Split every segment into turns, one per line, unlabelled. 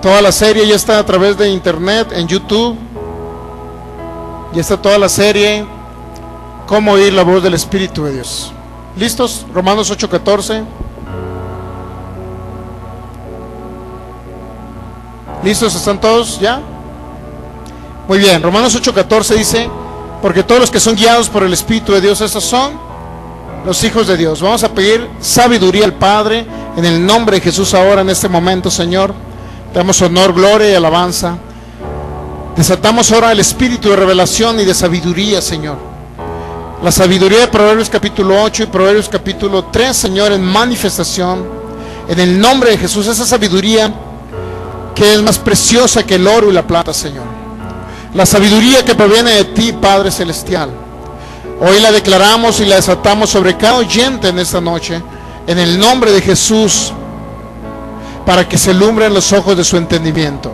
Toda la serie ya está a través de internet, en YouTube. Ya está toda la serie, cómo oír la voz del Espíritu de Dios. ¿Listos? Romanos 8:14. ¿Listos? ¿Están todos ya? Muy bien, Romanos 8:14 dice: porque todos los que son guiados por el Espíritu de Dios, estos son los hijos de Dios. Vamos a pedir sabiduría al Padre en el nombre de Jesús ahora, en este momento, Señor. Te damos honor, gloria y alabanza. Desatamos ahora el espíritu de revelación y de sabiduría, Señor. La sabiduría de Proverbios capítulo 8 y Proverbios capítulo 3, Señor, en manifestación, en el nombre de Jesús. Esa sabiduría que es más preciosa que el oro y la plata, Señor. La sabiduría que proviene de ti, Padre Celestial. Hoy la declaramos y la desatamos sobre cada oyente en esta noche, en el nombre de Jesús, para que se alumbren los ojos de su entendimiento.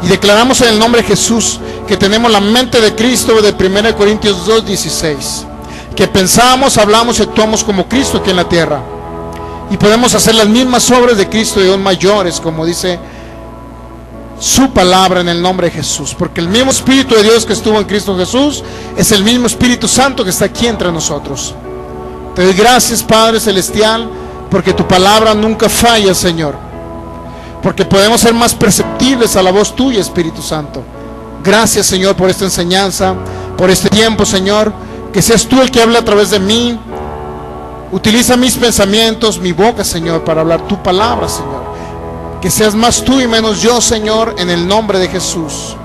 Y declaramos en el nombre de Jesús que tenemos la mente de Cristo, de 1 Corintios 2:16, que pensamos, hablamos y actuamos como Cristo aquí en la tierra, y podemos hacer las mismas obras de Cristo y aún mayores, como dice su palabra, en el nombre de Jesús. Porque el mismo Espíritu de Dios que estuvo en Cristo Jesús es el mismo Espíritu Santo que está aquí entre nosotros. Te doy gracias, Padre Celestial, porque tu palabra nunca falla, Señor, porque podemos ser más perceptibles a la voz tuya, Espíritu Santo. Gracias, Señor, por esta enseñanza, por este tiempo, Señor. Que seas tú el que hable a través de mí. Utiliza mis pensamientos, mi boca, Señor, para hablar tu palabra, Señor. Que seas más tú y menos yo, Señor, en el nombre de Jesús.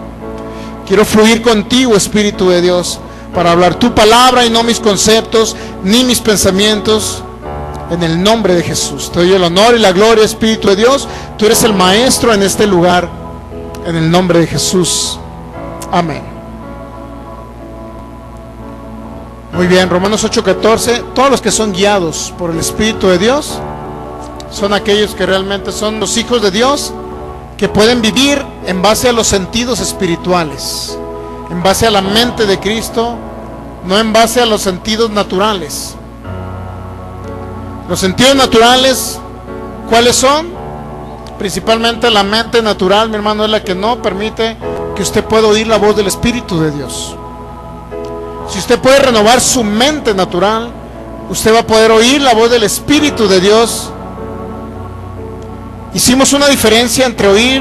Quiero fluir contigo, Espíritu de Dios, para hablar tu palabra y no mis conceptos ni mis pensamientos, en el nombre de Jesús. Te doy el honor y la gloria, Espíritu de Dios. Tú eres el maestro en este lugar, en el nombre de Jesús. Amén. Muy bien, Romanos 8:14. Todos los que son guiados por el Espíritu de Dios son aquellos que realmente son los hijos de Dios, que pueden vivir en base a los sentidos espirituales, en base a la mente de Cristo, no en base a los sentidos naturales. Los sentidos naturales, ¿cuáles son? Principalmente la mente natural, mi hermano, es la que no permite que usted pueda oír la voz del Espíritu de Dios. Si usted puede renovar su mente natural, usted va a poder oír la voz del Espíritu de Dios. Hicimos una diferencia entre oír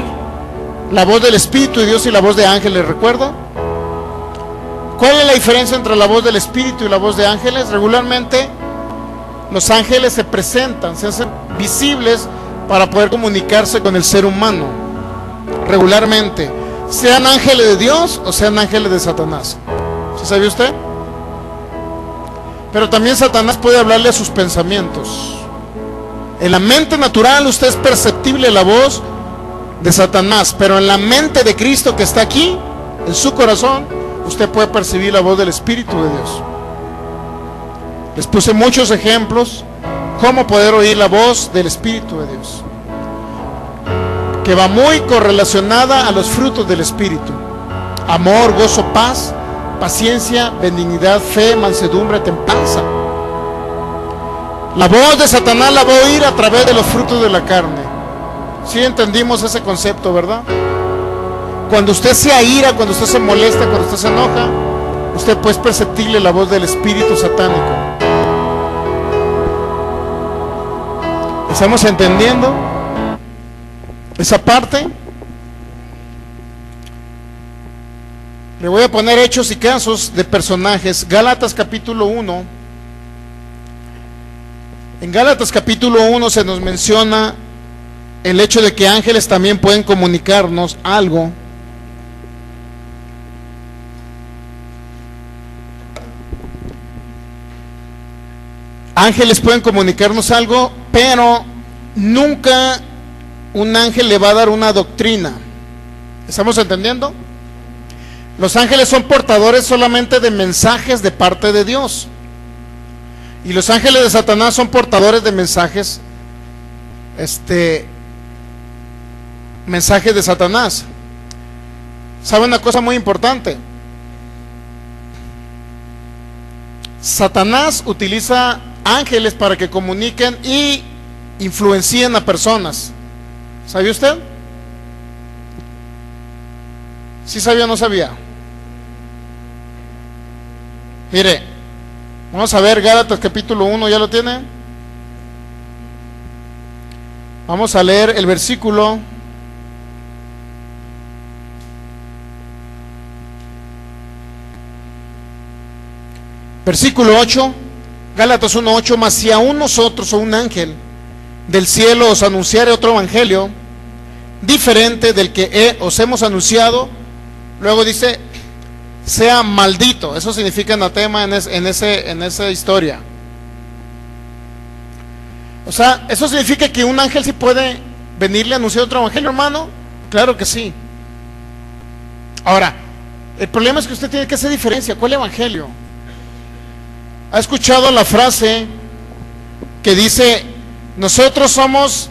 la voz del Espíritu de Dios y la voz de ángeles, ¿recuerda? ¿Cuál es la diferencia entre la voz del Espíritu y la voz de ángeles? Regularmente los ángeles se presentan, se hacen visibles para poder comunicarse con el ser humano. Regularmente, sean ángeles de Dios o sean ángeles de Satanás. ¿Sí sabe usted? Pero también Satanás puede hablarle a sus pensamientos. En la mente natural usted es perceptible la voz de Satanás, pero en la mente de Cristo que está aquí, en su corazón, usted puede percibir la voz del Espíritu de Dios. Les puse muchos ejemplos cómo poder oír la voz del Espíritu de Dios, que va muy correlacionada a los frutos del Espíritu: amor, gozo, paz, paciencia, benignidad, fe, mansedumbre, templanza. La voz de Satanás la va a oír a través de los frutos de la carne. ¿Sí entendimos ese concepto, verdad? Cuando usted se aira, cuando usted se molesta, cuando usted se enoja, usted puede perceptirle la voz del espíritu satánico. ¿Estamos entendiendo esa parte? Le voy a poner hechos y casos de personajes. Gálatas capítulo 1. En Gálatas capítulo 1 se nos menciona el hecho de que ángeles también pueden comunicarnos algo. Ángeles pueden comunicarnos algo, pero nunca un ángel le va a dar una doctrina. ¿Estamos entendiendo? Los ángeles son portadores solamente de mensajes de parte de Dios. Y los ángeles de Satanás son portadores de mensajes, mensajes de Satanás. ¿Saben una cosa muy importante? Satanás utiliza ángeles para que comuniquen y influencien a personas. ¿Sabe usted? ¿Sí sabía o no sabía? Mire, vamos a ver Gálatas capítulo 1, ¿ya lo tiene? Vamos a leer el versículo versículo 8, Gálatas 1:8, mas si aún nosotros o un ángel del cielo os anunciare otro evangelio diferente del que os hemos anunciado, luego dice, sea maldito. Eso significa anatema en esa historia. O sea, ¿eso significa que un ángel sí puede venirle a anunciar otro evangelio, hermano? Claro que sí. Ahora, el problema es que usted tiene que hacer diferencia. ¿Cuál evangelio? ¿Ha escuchado la frase que dice, nosotros somos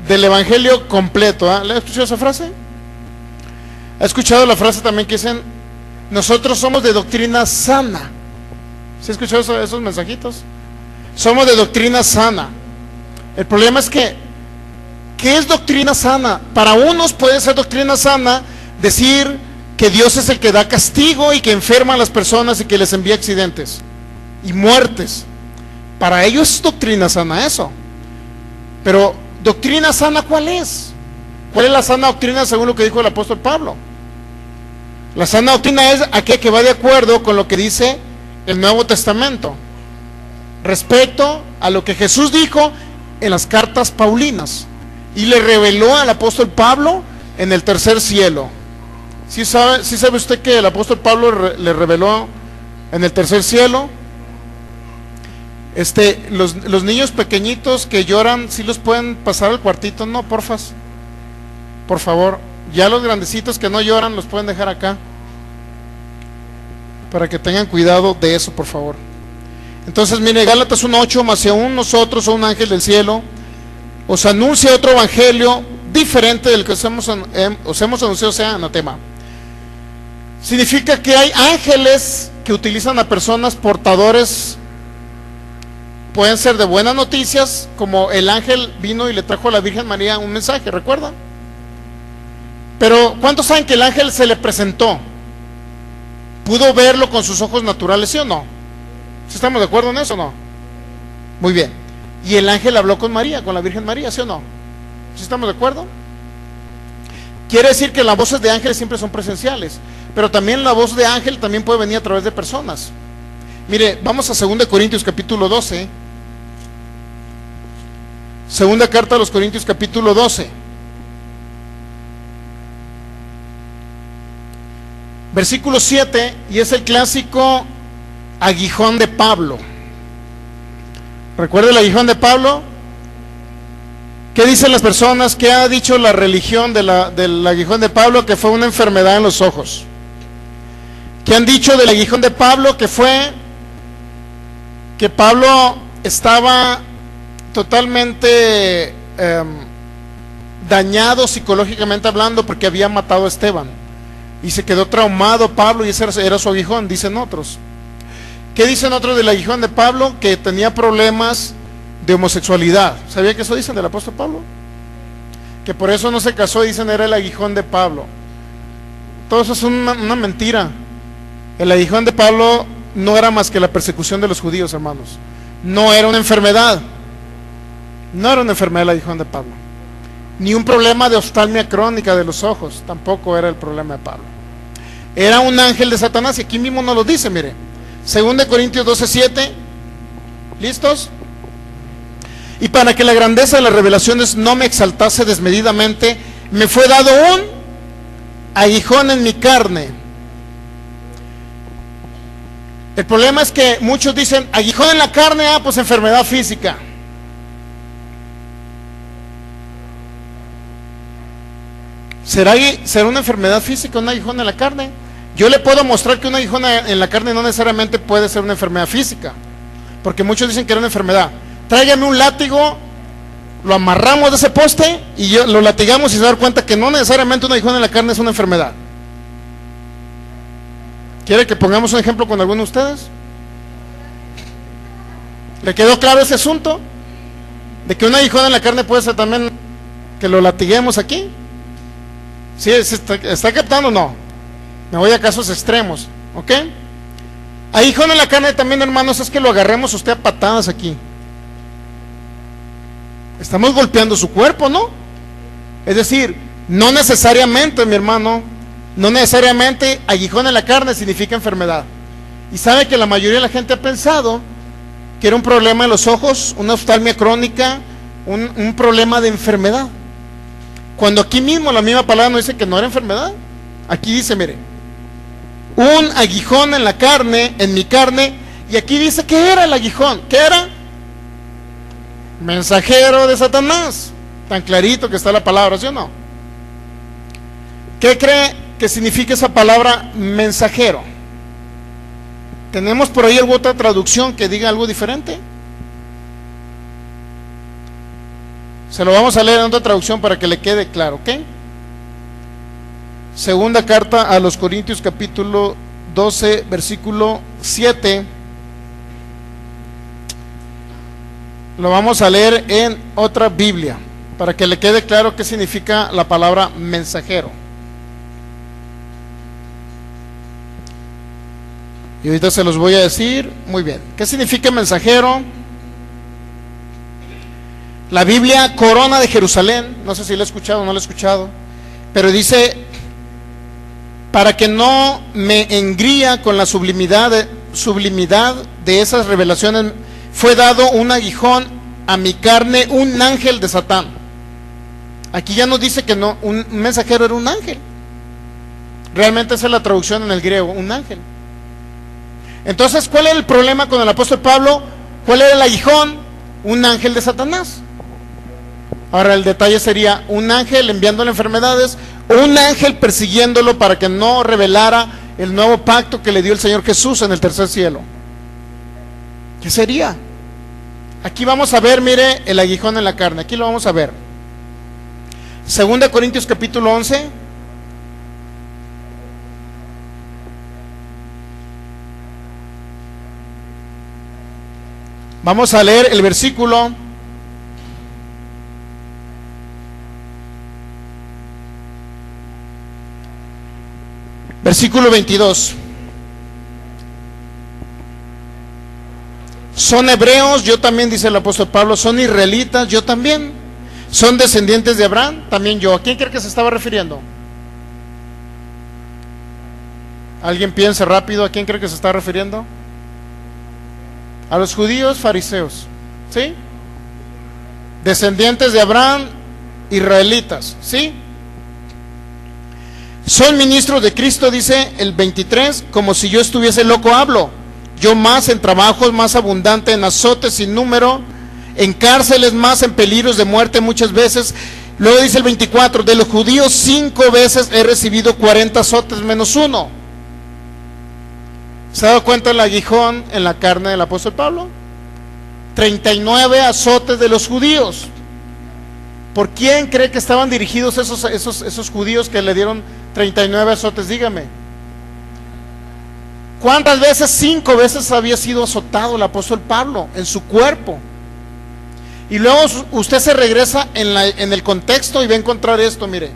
del evangelio completo? ¿Le ha escuchado esa frase? ¿Ha escuchado la frase también que dicen, nosotros somos de doctrina sana? ¿Sí ha escuchado esos mensajitos? Somos de doctrina sana. El problema es que, ¿qué es doctrina sana? Para unos puede ser doctrina sana decir que Dios es el que da castigo y que enferma a las personas y que les envía accidentes y muertes. Para ellos es doctrina sana eso. Pero doctrina sana, ¿cuál es? ¿Cuál es la sana doctrina según lo que dijo el apóstol Pablo? La sana doctrina es aquella que va de acuerdo con lo que dice el Nuevo Testamento respecto a lo que Jesús dijo en las cartas paulinas y le reveló al apóstol Pablo en el tercer cielo. ¿Sí sabe usted que el apóstol Pablo le reveló en el tercer cielo? Los niños pequeñitos que lloran, ¿sí los pueden pasar al cuartito? No, porfas, por favor. Ya los grandecitos que no lloran los pueden dejar acá, para que tengan cuidado de eso, por favor. Entonces, mire, Gálatas 1:8, mas si aún nosotros o un ángel del cielo os anuncia otro evangelio diferente del que os hemos anunciado, sea anatema. Significa que hay ángeles que utilizan a personas portadores, pueden ser de buenas noticias, como el ángel vino y le trajo a la Virgen María un mensaje, ¿recuerdan? Pero ¿cuántos saben que el ángel se le presentó? ¿Pudo verlo con sus ojos naturales, sí o no? ¿Sí estamos de acuerdo en eso o no? Muy bien. ¿Y el ángel habló con María, con la Virgen María, sí o no? ¿Sí estamos de acuerdo? Quiere decir que las voces de ángeles siempre son presenciales, pero también la voz de ángel también puede venir a través de personas. Mire, vamos a 2 Corintios capítulo 12. Segunda carta a los Corintios capítulo 12. Versículo 7, y es el clásico aguijón de Pablo. ¿Recuerda el aguijón de Pablo? ¿Qué dicen las personas? ¿Qué ha dicho la religión del aguijón de Pablo? Que fue una enfermedad en los ojos. ¿Qué han dicho del aguijón de Pablo? Que fue que Pablo estaba totalmente dañado psicológicamente hablando porque había matado a Esteban y se quedó traumado Pablo y ese era su aguijón, dicen otros. ¿Qué dicen otros del aguijón de Pablo? Que tenía problemas de homosexualidad. ¿Sabía que eso dicen del apóstol Pablo? Que por eso no se casó, dicen era el aguijón de Pablo. Todo eso es una mentira. El aguijón de Pablo no era más que la persecución de los judíos, hermanos. No era una enfermedad. No era una enfermedad el aguijón de Pablo. Ni un problema de oftalmia crónica de los ojos. Tampoco era el problema de Pablo. Era un ángel de Satanás, y aquí mismo nos lo dice, mire. 2 Corintios 12:7. ¿Listos? Y para que la grandeza de las revelaciones no me exaltase desmedidamente, me fue dado un aguijón en mi carne. El problema es que muchos dicen, aguijón en la carne, pues enfermedad física. ¿Será una enfermedad física un aguijón en la carne? Yo le puedo mostrar que un aguijón en la carne no necesariamente puede ser una enfermedad física, porque muchos dicen que era una enfermedad. Tráigame un látigo, lo amarramos de ese poste y lo latigamos y se va a dar cuenta que no necesariamente un aguijón en la carne es una enfermedad. ¿Quiere que pongamos un ejemplo con alguno de ustedes? ¿Le quedó claro ese asunto? De que un aguijón en la carne puede ser también que lo latiguemos aquí. ¿Sí? ¿Está captando o no? Me voy a casos extremos, ¿ok? Aguijón en la carne también, hermanos, es que lo agarremos usted a patadas aquí. Estamos golpeando su cuerpo, ¿no? Es decir, no necesariamente, mi hermano, no necesariamente aguijón en la carne significa enfermedad. Y sabe que la mayoría de la gente ha pensado que era un problema de los ojos, una oftalmia crónica, un problema de enfermedad. Cuando aquí mismo la misma palabra no dice que no era enfermedad. Aquí dice, mire, un aguijón en la carne, en mi carne, y aquí dice, ¿qué era el aguijón? ¿Qué era? Mensajero de Satanás. Tan clarito que está la palabra, ¿sí o no? ¿Qué cree que significa esa palabra mensajero? ¿Tenemos por ahí alguna otra traducción que diga algo diferente? Se lo vamos a leer en otra traducción para que le quede claro, ¿ok? Segunda carta a los Corintios, capítulo 12, versículo 7. Lo vamos a leer en otra Biblia para que le quede claro qué significa la palabra mensajero. Y ahorita se los voy a decir. Muy bien. ¿Qué significa mensajero? La Biblia Corona de Jerusalén, no sé si lo he escuchado o no lo he escuchado, pero dice, para que no me engría con la sublimidad de esas revelaciones, fue dado un aguijón a mi carne, un ángel de Satán. Aquí ya nos dice que no, un mensajero era un ángel. Realmente esa es la traducción en el griego, un ángel. Entonces, ¿cuál era el problema con el apóstol Pablo? ¿Cuál era el aguijón? Un ángel de Satanás. Ahora el detalle sería un ángel enviándole enfermedades o un ángel persiguiéndolo para que no revelara el nuevo pacto que le dio el Señor Jesús en el tercer cielo. ¿Qué sería? Aquí vamos a ver, mire, el aguijón en la carne. Aquí lo vamos a ver. Segunda Corintios capítulo 11. Vamos a leer el versículo versículo 22. Son hebreos, yo también, dice el apóstol Pablo. Son israelitas, yo también. Son descendientes de Abraham, también yo. ¿A quién cree que se estaba refiriendo? ¿Alguien piense rápido? ¿A quién cree que se está refiriendo? A los judíos fariseos, ¿sí? Descendientes de Abraham, israelitas, ¿sí? Son ministros de Cristo, dice el 23, como si yo estuviese loco hablo. Yo más en trabajos, más abundante, en azotes sin número, en cárceles, más en peligros de muerte muchas veces. Luego dice el 24, de los judíos 5 veces he recibido 40 azotes menos uno. ¿Se ha dado cuenta el aguijón en la carne del apóstol Pablo? 39 azotes de los judíos. ¿Por quién cree que estaban dirigidos esos judíos que le dieron 39 azotes? Dígame. ¿Cuántas veces? 5 veces había sido azotado el apóstol Pablo en su cuerpo. Y luego usted se regresa en el contexto y va a encontrar esto, mire.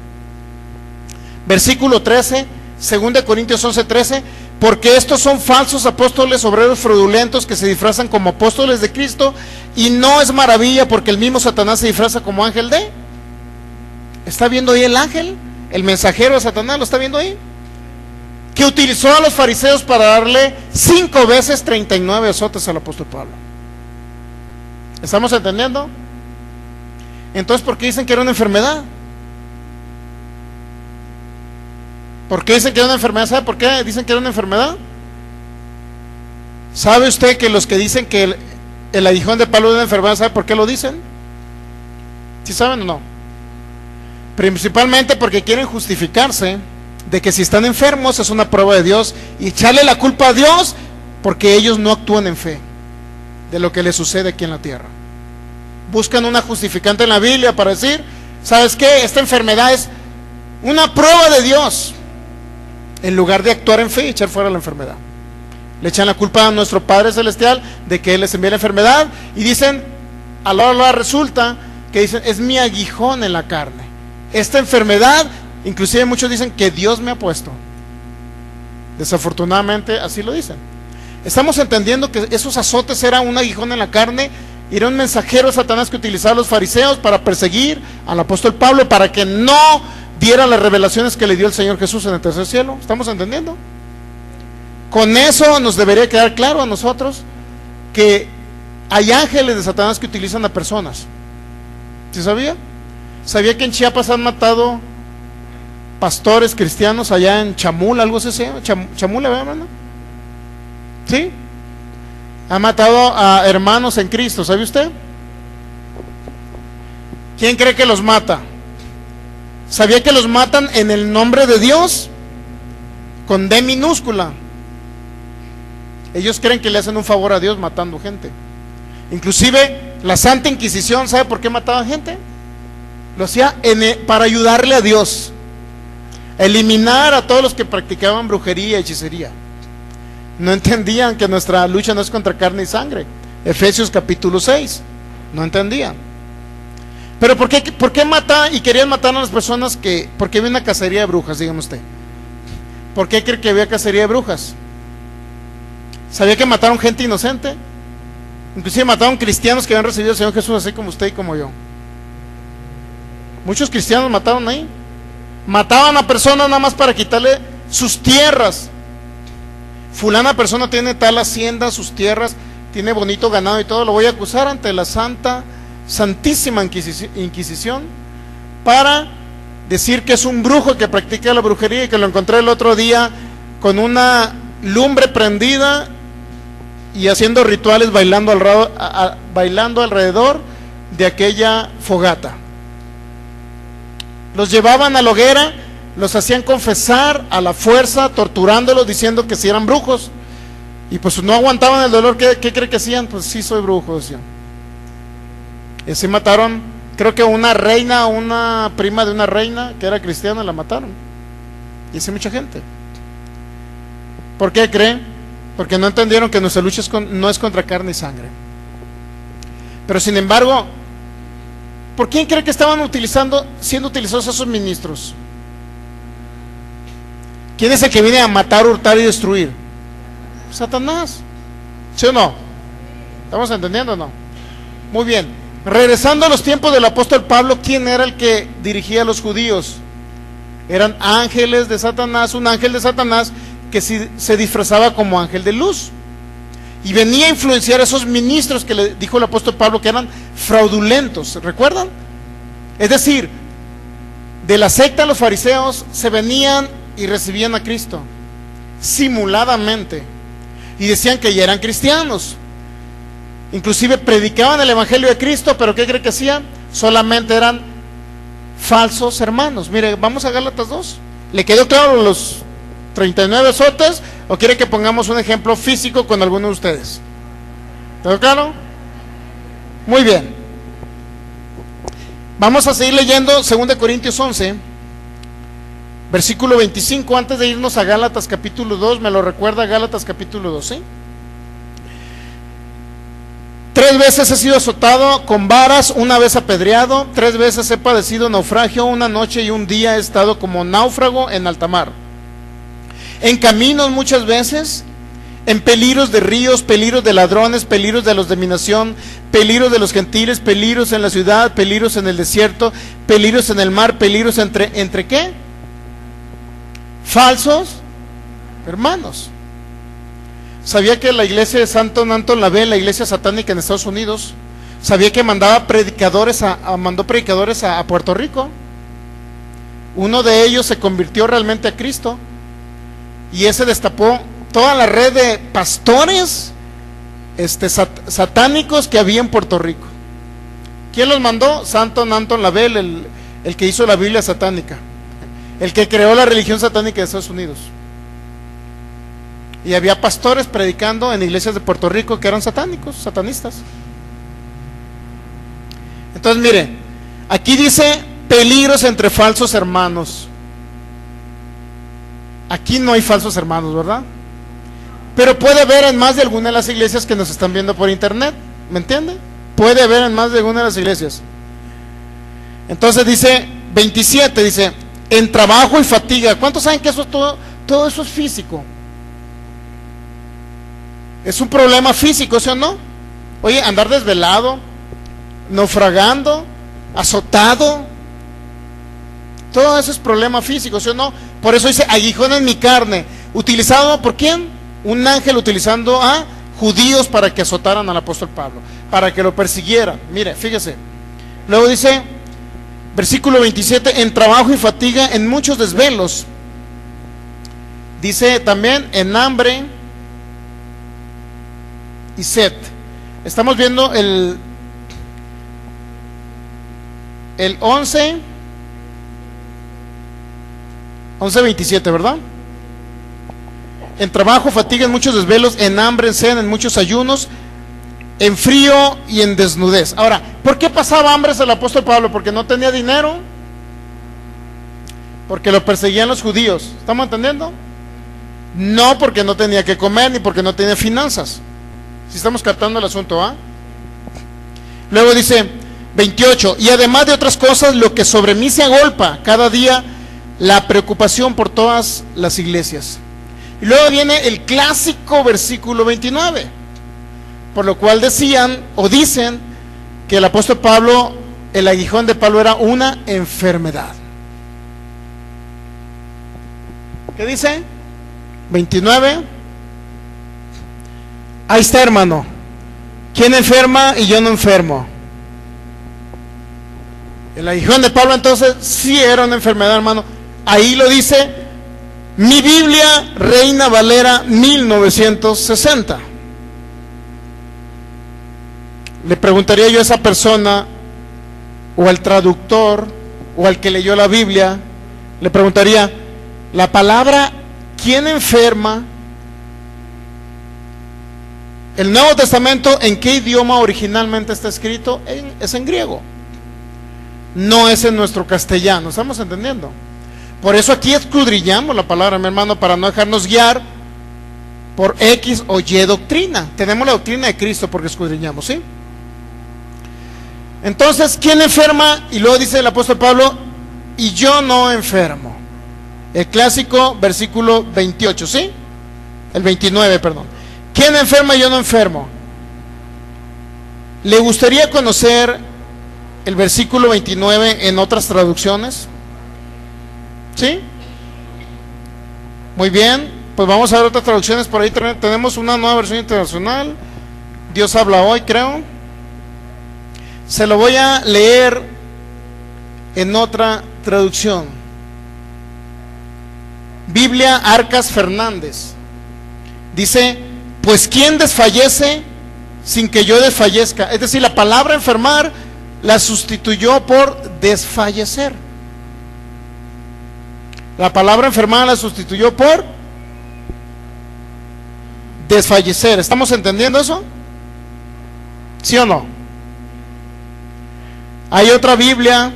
Versículo 13, 2 Corintios 11, 13. Porque estos son falsos apóstoles, obreros fraudulentos que se disfrazan como apóstoles de Cristo, y no es maravilla porque el mismo Satanás se disfraza como ángel de. ¿Está viendo ahí el ángel? El mensajero de Satanás, ¿lo está viendo ahí? Que utilizó a los fariseos para darle 5 veces 39 azotes al apóstol Pablo. ¿Estamos entendiendo? Entonces, ¿por qué dicen que era una enfermedad? ¿Por qué dicen que era una enfermedad? ¿Sabe por qué dicen que era una enfermedad? ¿Sabe usted que los que dicen que el aguijón de Pablo era una enfermedad, ¿sabe por qué lo dicen? ¿Sí saben o no? Principalmente porque quieren justificarse de que si están enfermos es una prueba de Dios y echarle la culpa a Dios porque ellos no actúan en fe de lo que les sucede aquí en la tierra. Buscan una justificante en la Biblia para decir, ¿sabes qué? Esta enfermedad es una prueba de Dios, en lugar de actuar en fe y echar fuera la enfermedad. Le echan la culpa a nuestro Padre Celestial de que Él les envía la enfermedad y dicen, a la hora resulta que dicen, es mi aguijón en la carne. Esta enfermedad, inclusive muchos dicen que Dios me ha puesto. Desafortunadamente así lo dicen. Estamos entendiendo que esos azotes eran un aguijón en la carne, era un mensajero de Satanás que utilizaba a los fariseos para perseguir al apóstol Pablo, para que no diera las revelaciones que le dio el Señor Jesús en el tercer cielo. ¿Estamos entendiendo? Con eso nos debería quedar claro a nosotros que hay ángeles de Satanás que utilizan a personas. ¿Sí sabía? ¿Sabía que en Chiapas han matado pastores cristianos allá en Chamula, algo así se llama? Chamula, ¿verdad, hermano? ¿Sí? Ha matado a hermanos en Cristo, ¿sabe usted? ¿Quién cree que los mata? ¿Sabía que los matan en el nombre de Dios? Con D minúscula. Ellos creen que le hacen un favor a Dios matando gente. Inclusive la Santa Inquisición, ¿sabe por qué mataban gente? Lo hacía para ayudarle a Dios, eliminar a todos los que practicaban brujería y hechicería. No entendían que nuestra lucha no es contra carne y sangre. Efesios capítulo 6. No entendían. Pero ¿por qué mataban y querían matar a las personas que? Porque había una cacería de brujas, dígame usted. ¿Por qué cree que había cacería de brujas? ¿Sabía que mataron gente inocente? Inclusive mataron cristianos que habían recibido al Señor Jesús, así como usted y como yo. Muchos cristianos mataron ahí. Mataban a personas nada más para quitarle sus tierras. Fulana persona tiene tal hacienda, sus tierras, tiene bonito ganado y todo, lo voy a acusar ante la Santísima Inquisición para decir que es un brujo que practica la brujería y que lo encontré el otro día con una lumbre prendida y haciendo rituales bailando alrededor de aquella fogata. Los llevaban a la hoguera, los hacían confesar a la fuerza, torturándolos, diciendo que si eran brujos. Y pues no aguantaban el dolor. ¿Qué cree que hacían? Pues sí, soy brujo, decían. Y así mataron, creo que una reina, una prima de una reina que era cristiana, la mataron. Y así mucha gente. ¿Por qué creen? Porque no entendieron que nuestra lucha no es contra carne y sangre. Pero sin embargo, ¿por quién cree que estaban siendo utilizados esos ministros? ¿Quién es el que viene a matar, hurtar y destruir? Satanás. ¿Sí o no? ¿Estamos entendiendo o no? Muy bien. Regresando a los tiempos del apóstol Pablo, ¿quién era el que dirigía a los judíos? Eran ángeles de Satanás, un ángel de Satanás que se disfrazaba como ángel de luz. Y venía a influenciar a esos ministros que le dijo el apóstol Pablo que eran fraudulentos. ¿Recuerdan? Es decir, de la secta de los fariseos se venían y recibían a Cristo simuladamente y decían que ya eran cristianos, inclusive predicaban el evangelio de Cristo, pero ¿qué cree que hacían? Solamente eran falsos hermanos. Mire, vamos a Gálatas 2. ¿Le quedó claro los 39 azotes o quiere que pongamos un ejemplo físico con alguno de ustedes? ¿Quedó claro? Muy bien. Vamos a seguir leyendo 2 Corintios 11 versículo 25, antes de irnos a Gálatas capítulo 2, me lo recuerda Gálatas capítulo 2, ¿sí? 3 veces he sido azotado con varas, una vez apedreado, 3 veces he padecido naufragio, una noche y un día he estado como náufrago en alta mar. En caminos muchas veces, en peligros de ríos, peligros de ladrones, peligros de los de mi nación, peligros de los gentiles, peligros en la ciudad, peligros en el desierto, peligros en el mar, peligros ¿entre qué? Falsos hermanos. ¿Sabía que la iglesia de Santo Antón Lavey, la iglesia satánica en Estados Unidos, sabía que mandó predicadores a Puerto Rico? Uno de ellos se convirtió realmente a Cristo y ese destapó toda la red de pastores satánicos que había en Puerto Rico. ¿Quién los mandó? Santo Antón Lavey, el que hizo la Biblia satánica, el que creó la religión satánica de Estados Unidos. Y había pastores predicando en iglesias de Puerto Rico que eran satánicos, satanistas. Entonces mire, aquí dice peligros entre falsos hermanos. Aquí no hay falsos hermanos, ¿verdad? Pero puede haber en más de alguna de las iglesias que nos están viendo por internet, ¿me entiende? Puede haber en más de alguna de las iglesias. Entonces dice 27, dice en trabajo y fatiga. ¿Cuántos saben que todo eso es físico? Es un problema físico, ¿sí o no? Oye, andar desvelado, naufragando, azotado, todo eso es problema físico, ¿sí o no? Por eso dice, aguijón en mi carne. ¿Utilizado por quién? Un ángel utilizando a judíos para que azotaran al apóstol Pablo, para que lo persiguieran. Mire, fíjese. Luego dice, versículo 27, en trabajo y fatiga, en muchos desvelos. Dice también, en hambre y sed. Estamos viendo el 11:27, ¿verdad? En trabajo, fatiga, en muchos desvelos, en hambre, en sed, en muchos ayunos, en frío y en desnudez. Ahora, ¿por qué pasaba hambre el apóstol Pablo? ¿Porque no tenía dinero? ¿Porque lo perseguían los judíos? ¿Estamos entendiendo? No porque no tenía que comer, ni porque no tenía finanzas. Si estamos captando el asunto, ¿ah? Luego dice 28, y además de otras cosas, lo que sobre mí se agolpa cada día, la preocupación por todas las iglesias. Y luego viene el clásico versículo 29, por lo cual decían o dicen que el apóstol Pablo, el aguijón de Pablo era una enfermedad. ¿Qué dice? 29. Ahí está, hermano. ¿Quién enferma y yo no enfermo? El aguijón de Pablo entonces sí era una enfermedad, hermano. Ahí lo dice mi Biblia, Reina Valera 1960. Le preguntaría yo a esa persona, o al traductor, o al que leyó la Biblia, le preguntaría, la palabra ¿quién enferma? El Nuevo Testamento, ¿en qué idioma originalmente está escrito? Es en griego. No es en nuestro castellano, ¿estamos entendiendo? Por eso aquí escudriñamos la palabra, mi hermano, para no dejarnos guiar por X o Y doctrina. Tenemos la doctrina de Cristo porque escudriñamos, ¿sí? Entonces, ¿quién enferma? Y luego dice el apóstol Pablo, y yo no enfermo. El clásico versículo 28, ¿sí? El 29, perdón. ¿Quién enferma y yo no enfermo? ¿Le gustaría conocer el versículo 29 en otras traducciones? ¿Sí? Muy bien, pues vamos a ver otras traducciones. Por ahí tenemos una nueva versión internacional, Dios habla hoy, creo. Se lo voy a leer en otra traducción. Biblia Arcas Fernández. Dice, pues ¿quién desfallece sin que yo desfallezca? Es decir, la palabra enfermar la sustituyó por desfallecer. La palabra enfermar la sustituyó por desfallecer. ¿Estamos entendiendo eso? ¿Sí o no? Hay otra Biblia.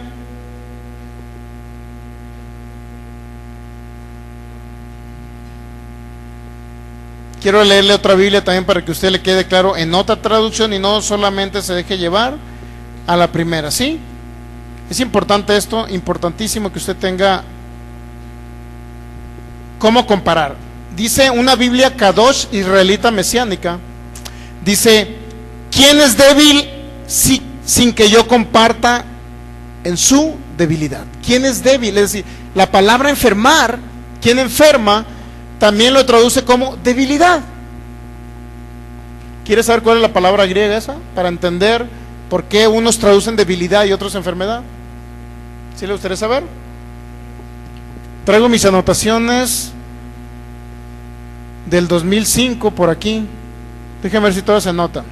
Quiero leerle otra Biblia también para que a usted le quede claro en otra traducción y no solamente se deje llevar a la primera, ¿sí? Es importante esto, importantísimo que usted tenga cómo comparar. Dice una Biblia Kadosh israelita mesiánica, dice, ¿quién es débil sin que yo comparta en su debilidad? ¿Quién es débil? Es decir, la palabra enfermar, ¿quién enferma? También lo traduce como debilidad. ¿Quieres saber cuál es la palabra griega esa? Para entender por qué unos traducen debilidad y otros enfermedad. ¿Sí le gustaría saber? Traigo mis anotaciones del 2005 por aquí. Déjenme ver si todas se notan.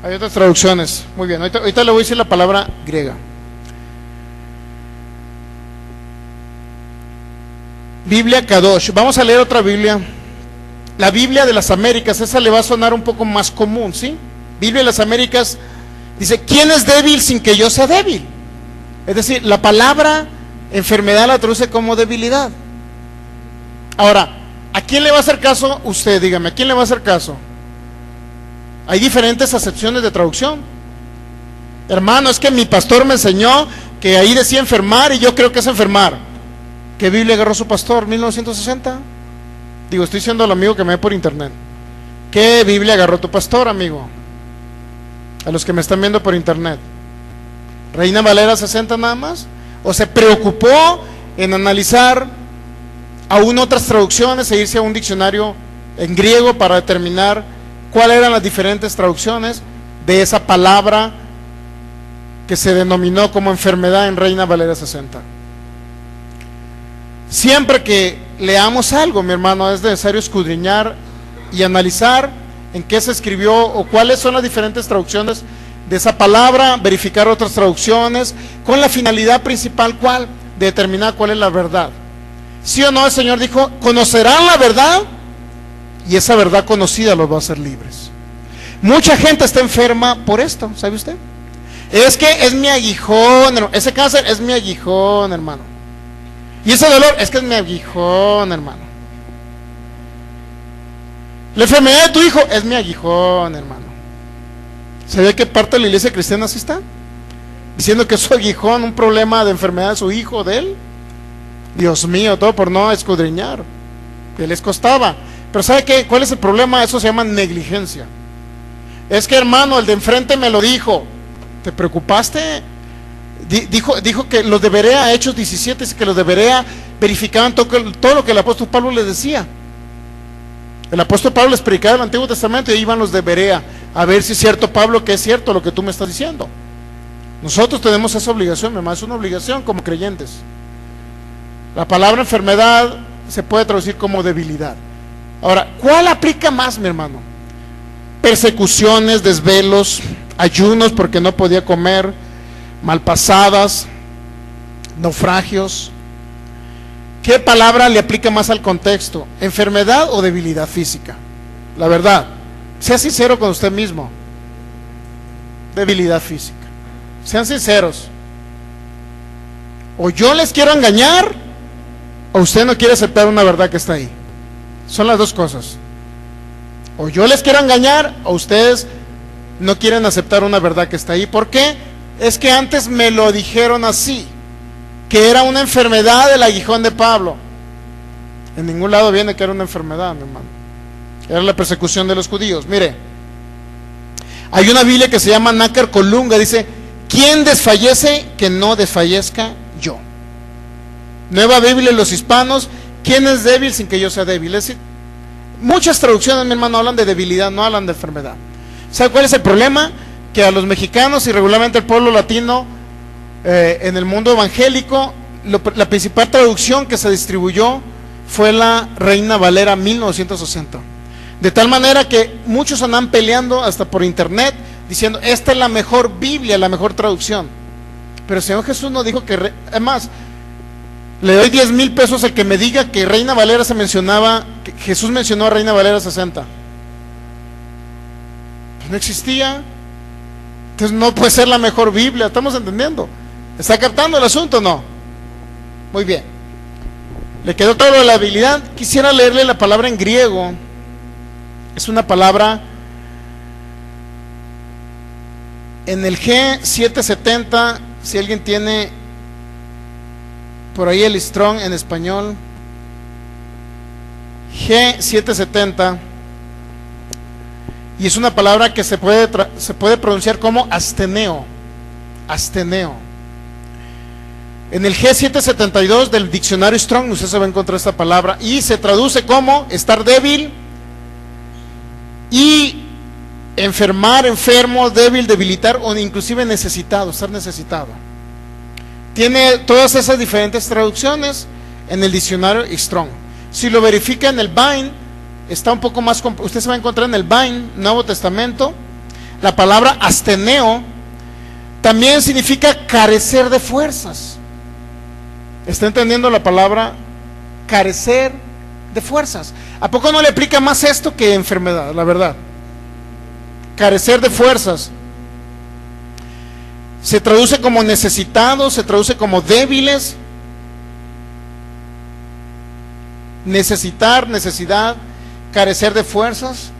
Hay otras traducciones. Muy bien, ahorita le voy a decir la palabra griega. Biblia Kadosh. Vamos a leer otra Biblia. La Biblia de las Américas. Esa le va a sonar un poco más común, ¿sí? Biblia de las Américas dice, ¿quién es débil sin que yo sea débil? Es decir, la palabra enfermedad la traduce como debilidad. Ahora, ¿a quién le va a hacer caso? Usted, dígame, ¿a quién le va a hacer caso? Hay diferentes acepciones de traducción. Hermano, es que mi pastor me enseñó que ahí decía enfermar y yo creo que es enfermar. ¿Qué Biblia agarró su pastor? 1960. Digo, estoy diciendo al amigo que me ve por internet. ¿Qué Biblia agarró tu pastor, amigo? A los que me están viendo por internet. ¿Reina Valera 60 nada más? ¿O se preocupó en analizar aún otras traducciones e irse a un diccionario en griego para determinar cuáles eran las diferentes traducciones de esa palabra que se denominó como enfermedad en Reina Valera 60? Siempre que leamos algo, mi hermano, es necesario escudriñar y analizar en qué se escribió o cuáles son las diferentes traducciones de esa palabra, verificar otras traducciones, con la finalidad principal, ¿cuál? De determinar cuál es la verdad. ¿Sí o no? El Señor dijo, conocerán la verdad y esa verdad conocida los va a hacer libres. Mucha gente está enferma por esto, ¿sabe usted? Es que es mi aguijón, hermano. Ese cáncer es mi aguijón, hermano. Y ese dolor es que es mi aguijón, hermano. La enfermedad de tu hijo es mi aguijón, hermano. ¿Sabía que parte de la iglesia cristiana así está? Diciendo que es su aguijón, un problema de enfermedad de su hijo, de él. Dios mío, todo por no escudriñar, que les costaba. Pero ¿sabe qué? ¿Cuál es el problema? Eso se llama negligencia. Es que, hermano, el de enfrente me lo dijo. ¿Te preocupaste? Dijo que los de Berea, Hechos 17, que los de Berea verificaban todo lo que el apóstol Pablo les decía. El apóstol Pablo les predicaba el Antiguo Testamento y ahí iban los de Berea a ver si es cierto, Pablo, que es cierto lo que tú me estás diciendo. Nosotros tenemos esa obligación, mi hermano, es una obligación como creyentes. La palabra enfermedad se puede traducir como debilidad. Ahora, ¿cuál aplica más, mi hermano? Persecuciones, desvelos, ayunos porque no podía comer, malpasadas, naufragios. ¿Qué palabra le aplica más al contexto? ¿Enfermedad o debilidad física? La verdad, sea sincero con usted mismo. Debilidad física. Sean sinceros. O yo les quiero engañar, o usted no quiere aceptar una verdad que está ahí. Son las dos cosas. O yo les quiero engañar, o ustedes no quieren aceptar una verdad que está ahí. ¿Por qué? Es que antes me lo dijeron así, que era una enfermedad del aguijón de Pablo. En ningún lado viene que era una enfermedad, mi hermano. Era la persecución de los judíos. Mire, hay una Biblia que se llama Nácar Colunga, dice, ¿quién desfallece que no desfallezca yo? Nueva Biblia de los hispanos, ¿quién es débil sin que yo sea débil? Es decir, muchas traducciones, mi hermano, hablan de debilidad, no hablan de enfermedad. ¿Sabe cuál es el problema? Que a los mexicanos y regularmente al pueblo latino, en el mundo evangélico, la principal traducción que se distribuyó fue la Reina Valera 1960. De tal manera que muchos andan peleando hasta por internet diciendo, esta es la mejor Biblia, la mejor traducción. Pero el Señor Jesús no dijo que, además, le doy 10,000 pesos al que me diga que Reina Valera se mencionaba, que Jesús mencionó a Reina Valera 60. Pues no existía. Entonces no puede ser la mejor Biblia, ¿estamos entendiendo? ¿Está captando el asunto o no? Muy bien. ¿Le quedó todo lo de la habilidad? Quisiera leerle la palabra en griego. Es una palabra en el G770, si alguien tiene por ahí el Strong en español. G770. Y es una palabra que se puede pronunciar como asteneo. Asteneo. En el G772 del diccionario Strong usted se va a encontrar esta palabra y se traduce como estar débil y enfermar, enfermo, débil, debilitar o inclusive necesitado, estar necesitado. Tiene todas esas diferentes traducciones en el diccionario Strong. Si lo verifica en el Vine, está un poco más, usted se va a encontrar en el Vine, Nuevo Testamento, la palabra asteneo también significa carecer de fuerzas. ¿Está entendiendo la palabra carecer de fuerzas? ¿A poco no le aplica más esto que enfermedad, la verdad? Carecer de fuerzas. Se traduce como necesitados, se traduce como débiles. Necesitar, necesidad, carecer de fuerzas.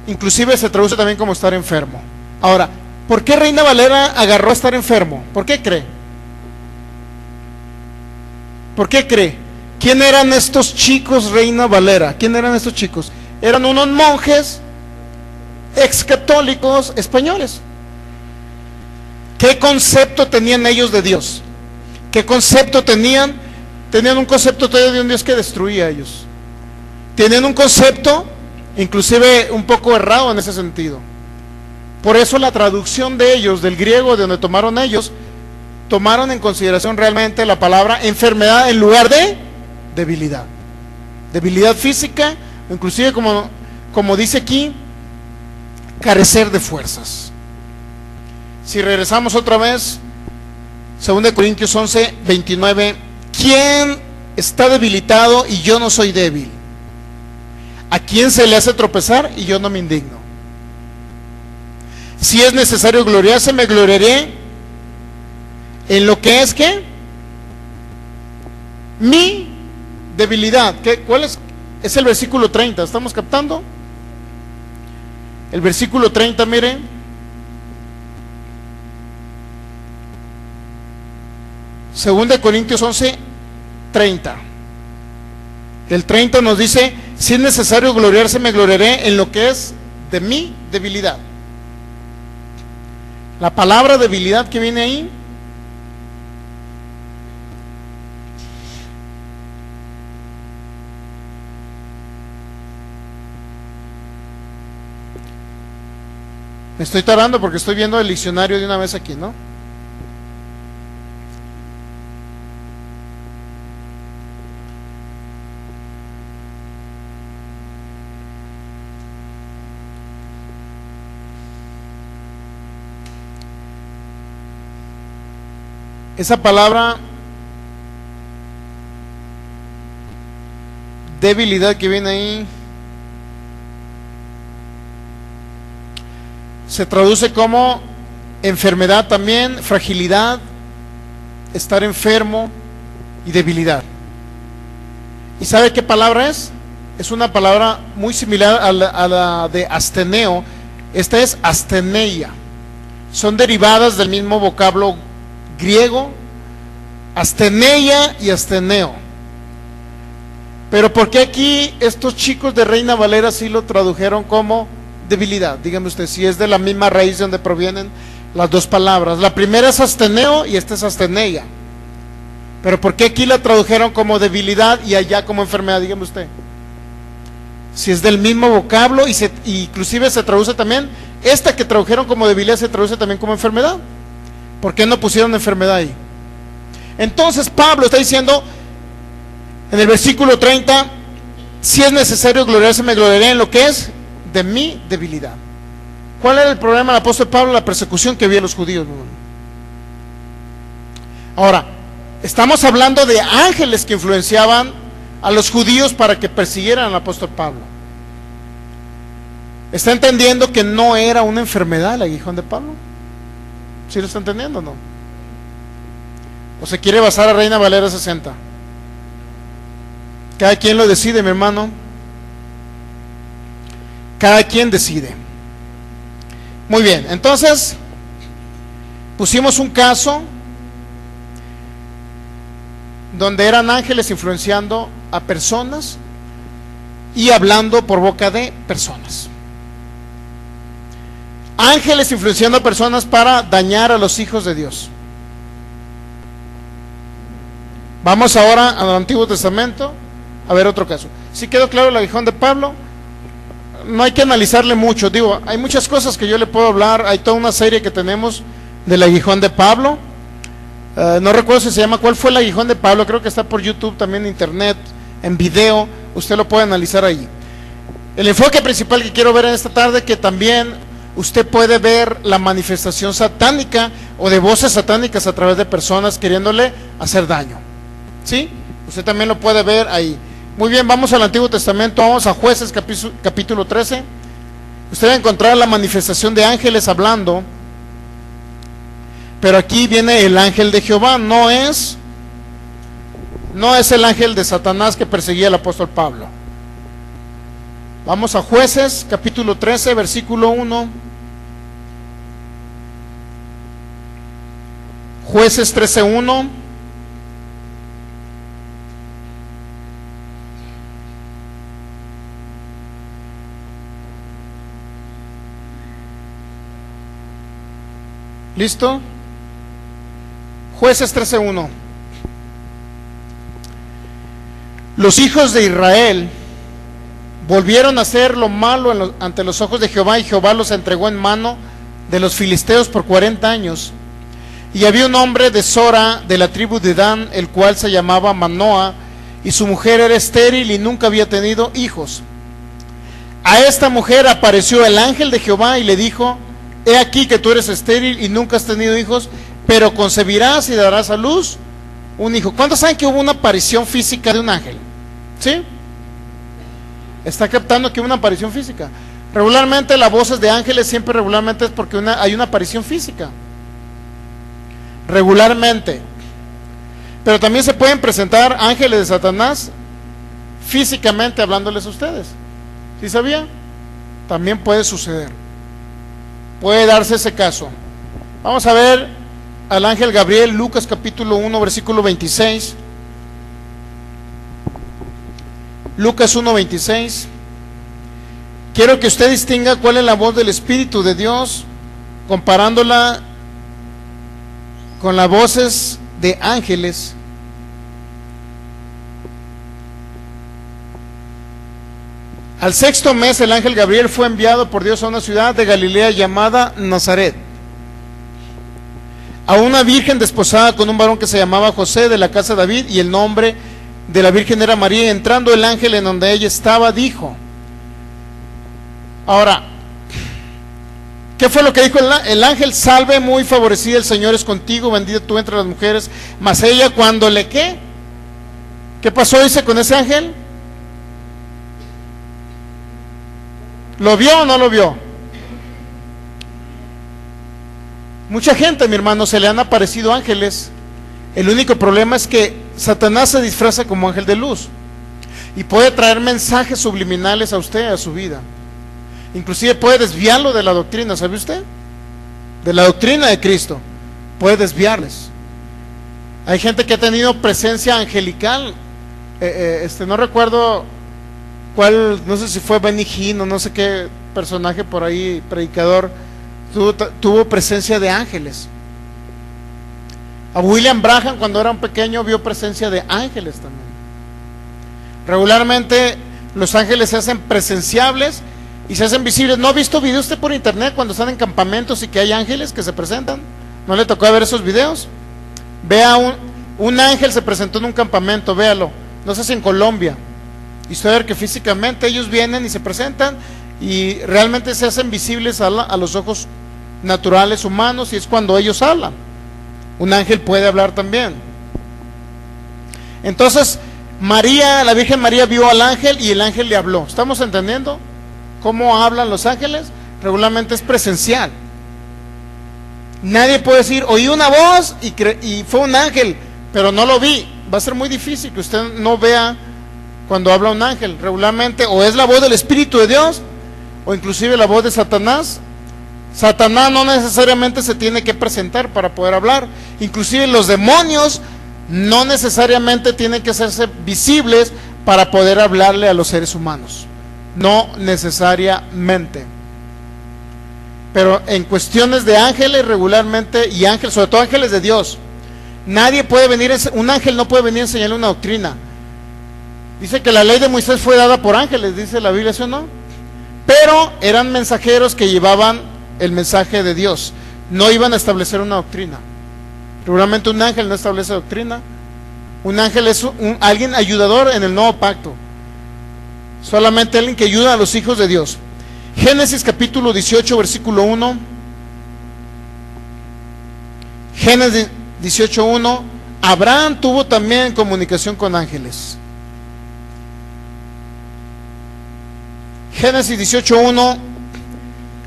Inclusive se traduce también como estar enfermo. Ahora, ¿por qué Reina Valera agarró a estar enfermo? ¿Por qué cree? ¿Por qué cree? ¿Quién eran estos chicos, Reina Valera? ¿Quién eran estos chicos? Eran unos monjes excatólicos españoles. ¿Qué concepto tenían ellos de Dios? ¿Qué concepto tenían? Tenían un concepto todavía de un Dios que destruía a ellos. Tenían un concepto, inclusive un poco errado en ese sentido. Por eso la traducción de ellos, del griego de donde tomaron ellos, tomaron en consideración realmente la palabra enfermedad en lugar de debilidad. Debilidad física, inclusive como dice aquí, carecer de fuerzas. Si regresamos otra vez, 2 Corintios 11, 29, ¿quién está debilitado y yo no soy débil? ¿A quién se le hace tropezar y yo no me indigno? Si es necesario gloriarse, me gloriaré en lo que es, ¿qué? Mi debilidad. ¿Cuál es? Es el versículo 30, ¿estamos captando? El versículo 30, mire. Segunda de Corintios 11, 30. El 30 nos dice, si es necesario gloriarse, me gloriaré en lo que es de mi debilidad. La palabra debilidad que viene ahí me estoy tardando porque estoy viendo el diccionario de una vez aquí, ¿no? Esa palabra debilidad que viene ahí se traduce como enfermedad también, fragilidad, estar enfermo y debilidad. ¿Y sabe qué palabra es? Es una palabra muy similar a la de asteneo. Esta es asteneia. Son derivadas del mismo vocablo griego, asteneia y asteneo. Pero ¿por qué aquí estos chicos de Reina Valera sí lo tradujeron como debilidad? Dígame usted, si es de la misma raíz de donde provienen las dos palabras. La primera es asteneo y esta es asteneia. Pero ¿por qué aquí la tradujeron como debilidad y allá como enfermedad? Dígame usted. Si es del mismo vocablo y inclusive se traduce también, esta que tradujeron como debilidad se traduce también como enfermedad. ¿Por qué no pusieron enfermedad ahí? Entonces Pablo está diciendo en el versículo 30, si es necesario gloriarse, me gloriaré en lo que es de mi debilidad. ¿Cuál era el problema del apóstol Pablo? La persecución que había los judíos. Ahora, estamos hablando de ángeles que influenciaban a los judíos para que persiguieran al apóstol Pablo. ¿Está entendiendo que no era una enfermedad el aguijón de Pablo? ¿Sí lo está entendiendo o no? ¿O se quiere basar a Reina Valera 60? Cada quien lo decide, mi hermano. Cada quien decide. Muy bien, entonces pusimos un caso donde eran ángeles influenciando a personas y hablando por boca de personas. Ángeles influenciando a personas para dañar a los hijos de Dios. Vamos ahora al Antiguo Testamento a ver otro caso. ¿Sí quedó claro el aguijón de Pablo? No hay que analizarle mucho. Digo, hay muchas cosas que yo le puedo hablar. Hay toda una serie que tenemos del aguijón de Pablo. No recuerdo si se llama ¿Cuál fue el aguijón de Pablo? Creo que está por YouTube, también en internet, en video. Usted lo puede analizar ahí. El enfoque principal que quiero ver en esta tarde, que también usted puede ver la manifestación satánica o de voces satánicas a través de personas queriéndole hacer daño. ¿Sí? Usted también lo puede ver ahí. Muy bien, vamos al Antiguo Testamento, vamos a Jueces capítulo 13. Usted va a encontrar la manifestación de ángeles hablando, pero aquí viene el ángel de Jehová, no es el ángel de Satanás que perseguía al apóstol Pablo. Vamos a Jueces capítulo 13, versículo 1. Jueces 13:1. ¿Listo? Jueces 13:1. Los hijos de Israel volvieron a hacer lo malo ante los ojos de Jehová, y Jehová los entregó en mano de los filisteos por 40 años. Y había un hombre de Sora, de la tribu de Dan, el cual se llamaba Manoa, y su mujer era estéril y nunca había tenido hijos. A esta mujer apareció el ángel de Jehová y le dijo: he aquí que tú eres estéril y nunca has tenido hijos, pero concebirás y darás a luz un hijo. ¿Cuántos saben que hubo una aparición física de un ángel? ¿Sí? Está captando que hubo una aparición física. Regularmente las voces de ángeles siempre regularmente es porque hay una aparición física. Regularmente. Pero también se pueden presentar ángeles de Satanás físicamente hablándoles a ustedes. ¿Sí sabía? También puede suceder. Puede darse ese caso. Vamos a ver al ángel Gabriel, Lucas capítulo 1, versículo 26. Lucas 1, 26. Quiero que usted distinga cuál es la voz del Espíritu de Dios, comparándola con las voces de ángeles. Al sexto mes el ángel Gabriel fue enviado por Dios a una ciudad de Galilea llamada Nazaret, a una virgen desposada con un varón que se llamaba José, de la casa de David, y el nombre de la virgen era María. Y entrando el ángel en donde ella estaba, dijo. Ahora, ¿qué fue lo que dijo el ángel? Salve, muy favorecida, el Señor es contigo, bendita tú entre las mujeres. Mas ella, cuando le ¿qué pasó? Dice con ese ángel. ¿Lo vio o no lo vio? Mucha gente, mi hermano, se le han aparecido ángeles. El único problema es que Satanás se disfraza como ángel de luz y puede traer mensajes subliminales a usted, a su vida. Inclusive puede desviarlo de la doctrina, ¿sabe usted? De la doctrina de Cristo. Puede desviarles. Hay gente que ha tenido presencia angelical. No recuerdo cuál, no sé si fue Benny Hinn o no sé qué personaje por ahí, predicador, tuvo presencia de ángeles. A William Branham, cuando era un pequeño, vio presencia de ángeles también. Regularmente los ángeles se hacen presenciables y se hacen visibles. ¿No ha visto videos usted por internet cuando están en campamentos y que hay ángeles que se presentan? ¿No le tocó ver esos videos? Vea, un ángel se presentó en un campamento, véalo. No sé si en Colombia. Y usted ver que físicamente ellos vienen y se presentan y realmente se hacen visibles a los ojos naturales humanos, y es cuando ellos hablan. Un ángel puede hablar también. Entonces María, la Virgen María, vio al ángel y el ángel le habló. ¿Estamos entendiendo cómo hablan los ángeles? Regularmente es presencial. Nadie puede decir, oí una voz y fue un ángel, pero no lo vi. Va a ser muy difícil que usted no vea cuando habla un ángel. Regularmente o es la voz del Espíritu de Dios o inclusive la voz de Satanás. Satanás no necesariamente se tiene que presentar para poder hablar. Inclusive los demonios no necesariamente tienen que hacerse visibles para poder hablarle a los seres humanos. No necesariamente. Pero en cuestiones de ángeles regularmente, y ángeles, sobre todo ángeles de Dios, nadie puede venir, un ángel no puede venir a enseñarle una doctrina. Dice que la ley de Moisés fue dada por ángeles, dice la Biblia, ¿sí o no? Pero eran mensajeros que llevaban el mensaje de Dios, no iban a establecer una doctrina. Regularmente un ángel no establece doctrina. Un ángel es alguien ayudador en el nuevo pacto, solamente alguien que ayuda a los hijos de Dios. Génesis capítulo 18 versículo 1. Génesis 18:1. Abraham tuvo también comunicación con ángeles. Génesis 18:1.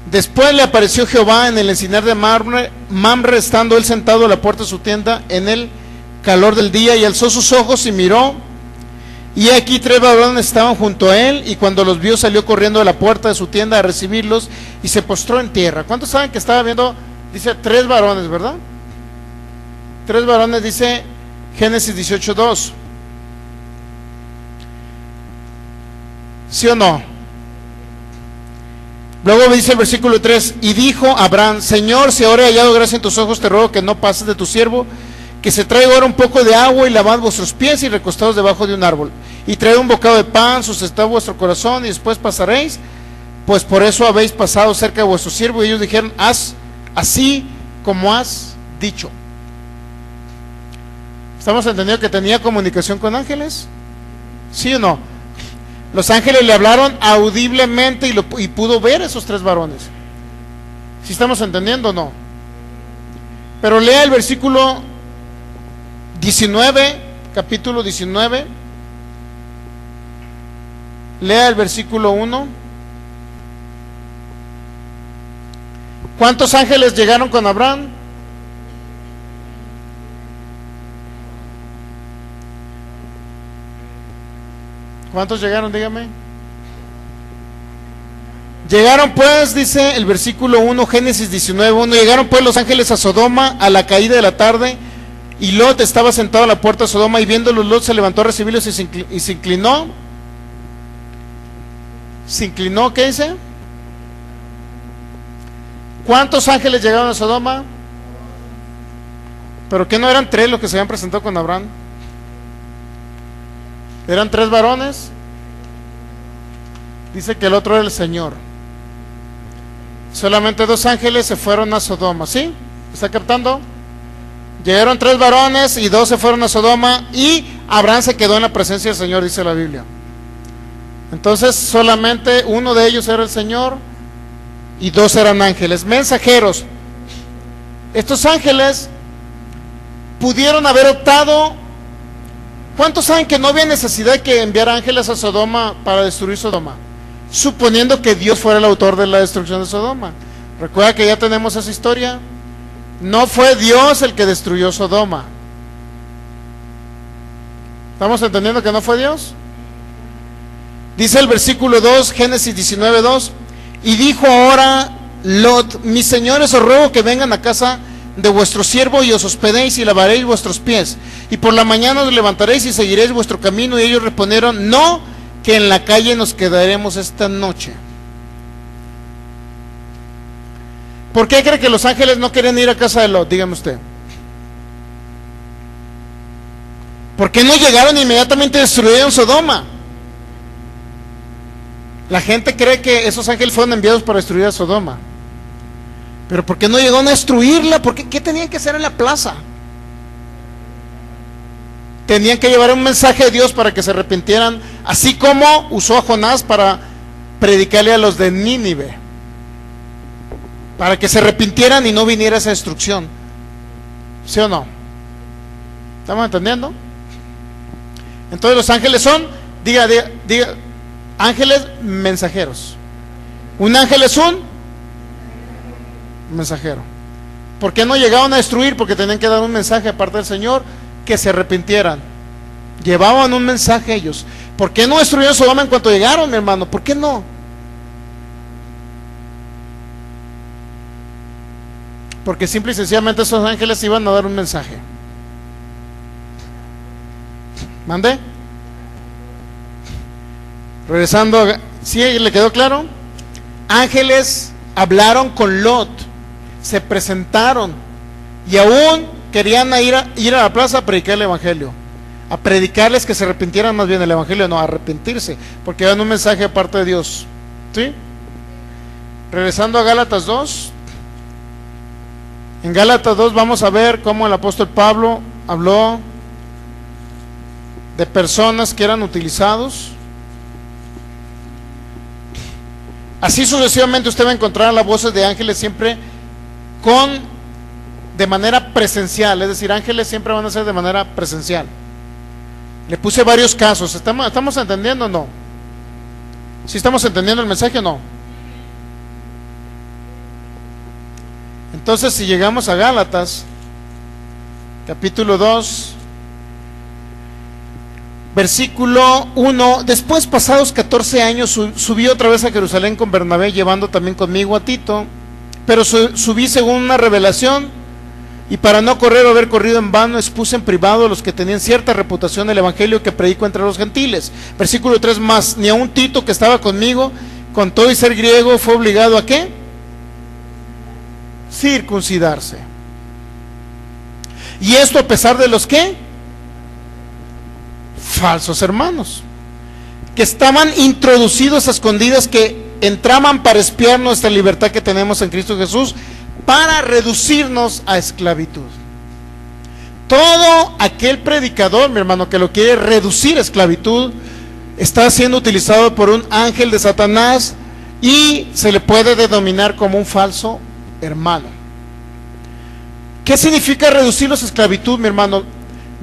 Después le apareció Jehová en el encinar de Mamre, estando él sentado a la puerta de su tienda en el calor del día, y alzó sus ojos y miró, y aquí 3 varones estaban junto a él, y cuando los vio salió corriendo de la puerta de su tienda a recibirlos y se postró en tierra. ¿Cuántos saben que estaba viendo? Dice 3 varones, ¿verdad? 3 varones, dice Génesis 18:2. ¿Sí o no? Luego dice el versículo 3, y dijo Abraham, Señor, si ahora he hallado gracia en tus ojos, te ruego que no pases de tu siervo, que se traiga ahora un poco de agua y lavad vuestros pies y recostados debajo de un árbol, y traed un bocado de pan, sustentad vuestro corazón, y después pasaréis, pues por eso habéis pasado cerca de vuestro siervo. Y ellos dijeron, haz así como has dicho. ¿Estamos entendiendo que tenía comunicación con ángeles? ¿Sí o no? Los ángeles le hablaron audiblemente y pudo ver esos 3 varones. ¿Sí estamos entendiendo o no? Pero lea el versículo 19, capítulo 19. Lea el versículo 1. ¿Cuántos ángeles llegaron con Abraham? ¿Cuántos llegaron? Dígame. Llegaron pues, dice el versículo 1, Génesis 19:1, llegaron pues los ángeles a Sodoma a la caída de la tarde, y Lot estaba sentado a la puerta de Sodoma, y viéndolos Lot se levantó a recibirlos y se inclinó. ¿Se inclinó? ¿Qué dice? ¿Cuántos ángeles llegaron a Sodoma? ¿Pero qué no eran 3 los que se habían presentado con Abraham? ¿Eran 3 varones? Dice que el otro era el Señor. Solamente 2 ángeles se fueron a Sodoma, ¿sí? ¿Está captando? Llegaron 3 varones y 2 se fueron a Sodoma, y Abraham se quedó en la presencia del Señor, dice la Biblia. Entonces solamente uno de ellos era el Señor y 2 eran ángeles, mensajeros. Estos ángeles pudieron haber optado. ¿Cuántos saben que no había necesidad de que enviara ángeles a Sodoma para destruir Sodoma? Suponiendo que Dios fuera el autor de la destrucción de Sodoma. Recuerda que ya tenemos esa historia. No fue Dios el que destruyó Sodoma. ¿Estamos entendiendo que no fue Dios? Dice el versículo 2, Génesis 19:2, y dijo ahora Lot, mis señores, os ruego que vengan a casa de vuestro siervo y os hospedéis y lavaréis vuestros pies, y por la mañana os levantaréis y seguiréis vuestro camino. Y ellos respondieron, no, que en la calle nos quedaremos esta noche. ¿Por qué cree que los ángeles no querían ir a casa de Lot? Dígame usted. ¿Por qué no llegaron e inmediatamente destruyeron Sodoma? La gente cree que esos ángeles fueron enviados para destruir a Sodoma. Pero ¿por qué no llegaron a destruirla? ¿Qué tenían que hacer en la plaza? Tenían que llevar un mensaje de Dios para que se arrepintieran, así como usó a Jonás para predicarle a los de Nínive, para que se arrepintieran y no viniera esa destrucción. ¿Sí o no? ¿Estamos entendiendo? Entonces los ángeles son, diga, ángeles mensajeros. Un ángel es un mensajero. ¿Por qué no llegaron a destruir? Porque tenían que dar un mensaje aparte del Señor, que se arrepintieran. Llevaban un mensaje ellos. ¿Por qué no destruyeron Sodoma en cuanto llegaron, mi hermano? ¿Por qué no? Porque simple y sencillamente esos ángeles iban a dar un mensaje. ¿Mande? Regresando, ¿sí le quedó claro? Ángeles hablaron con Lot, se presentaron y aún querían ir a la plaza a predicar el evangelio, a predicarles que se arrepintieran. Más bien el evangelio, no, a arrepentirse, porque dan un mensaje aparte de Dios. ¿Sí? Regresando a Gálatas 2. En Gálatas 2 vamos a ver cómo el apóstol Pablo habló de personas que eran utilizados. Así sucesivamente usted va a encontrar las voces de ángeles siempre de manera presencial, es decir, ángeles siempre van a ser de manera presencial. Le puse varios casos. ¿Estamos entendiendo o no? ¿Sí estamos entendiendo el mensaje o no? Entonces, si llegamos a Gálatas capítulo 2, versículo 1, después pasados 14 años subí otra vez a Jerusalén con Bernabé, llevando también conmigo a Tito, pero subí según una revelación, y para no correr o haber corrido en vano, expuse en privado a los que tenían cierta reputación el evangelio que predico entre los gentiles. Versículo 3, más ni a un Tito que estaba conmigo, con todo y ser griego, fue obligado a ¿qué? Circuncidarse. Y esto a pesar de los ¿qué? Falsos hermanos, que estaban introducidos a escondidas, que entraban para espiar nuestra libertad que tenemos en Cristo Jesús, para reducirnos a esclavitud. Todo aquel predicador, mi hermano, que lo quiere reducir a esclavitud, está siendo utilizado por un ángel de Satanás y se le puede denominar como un falso hermano. ¿Qué significa reducirlos a esclavitud, mi hermano?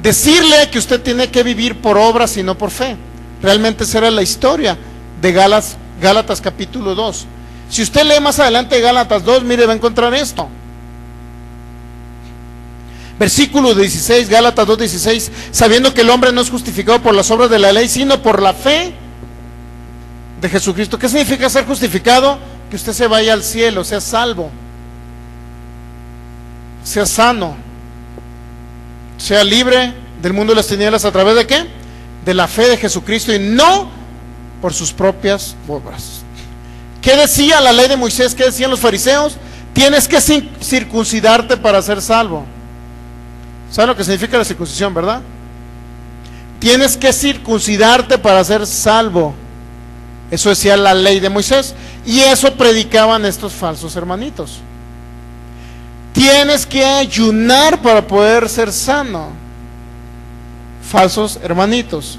Decirle que usted tiene que vivir por obras y no por fe. Realmente esa era la historia de Gálatas capítulo 2. Si usted lee más adelante Gálatas 2, mire, va a encontrar esto. Versículo 16, Gálatas 2:16, sabiendo que el hombre no es justificado por las obras de la ley, sino por la fe de Jesucristo. ¿Qué significa ser justificado? Que usted se vaya al cielo, sea salvo, sea sano, sea libre del mundo de las tinieblas. ¿A través de qué? De la fe de Jesucristo, y no por sus propias obras. ¿Qué decía la ley de Moisés? ¿Qué decían los fariseos? Tienes que circuncidarte para ser salvo. ¿Saben lo que significa la circuncisión, verdad? Tienes que circuncidarte para ser salvo. Eso decía la ley de Moisés, y eso predicaban estos falsos hermanitos. Tienes que ayunar para poder ser sano. Falsos hermanitos.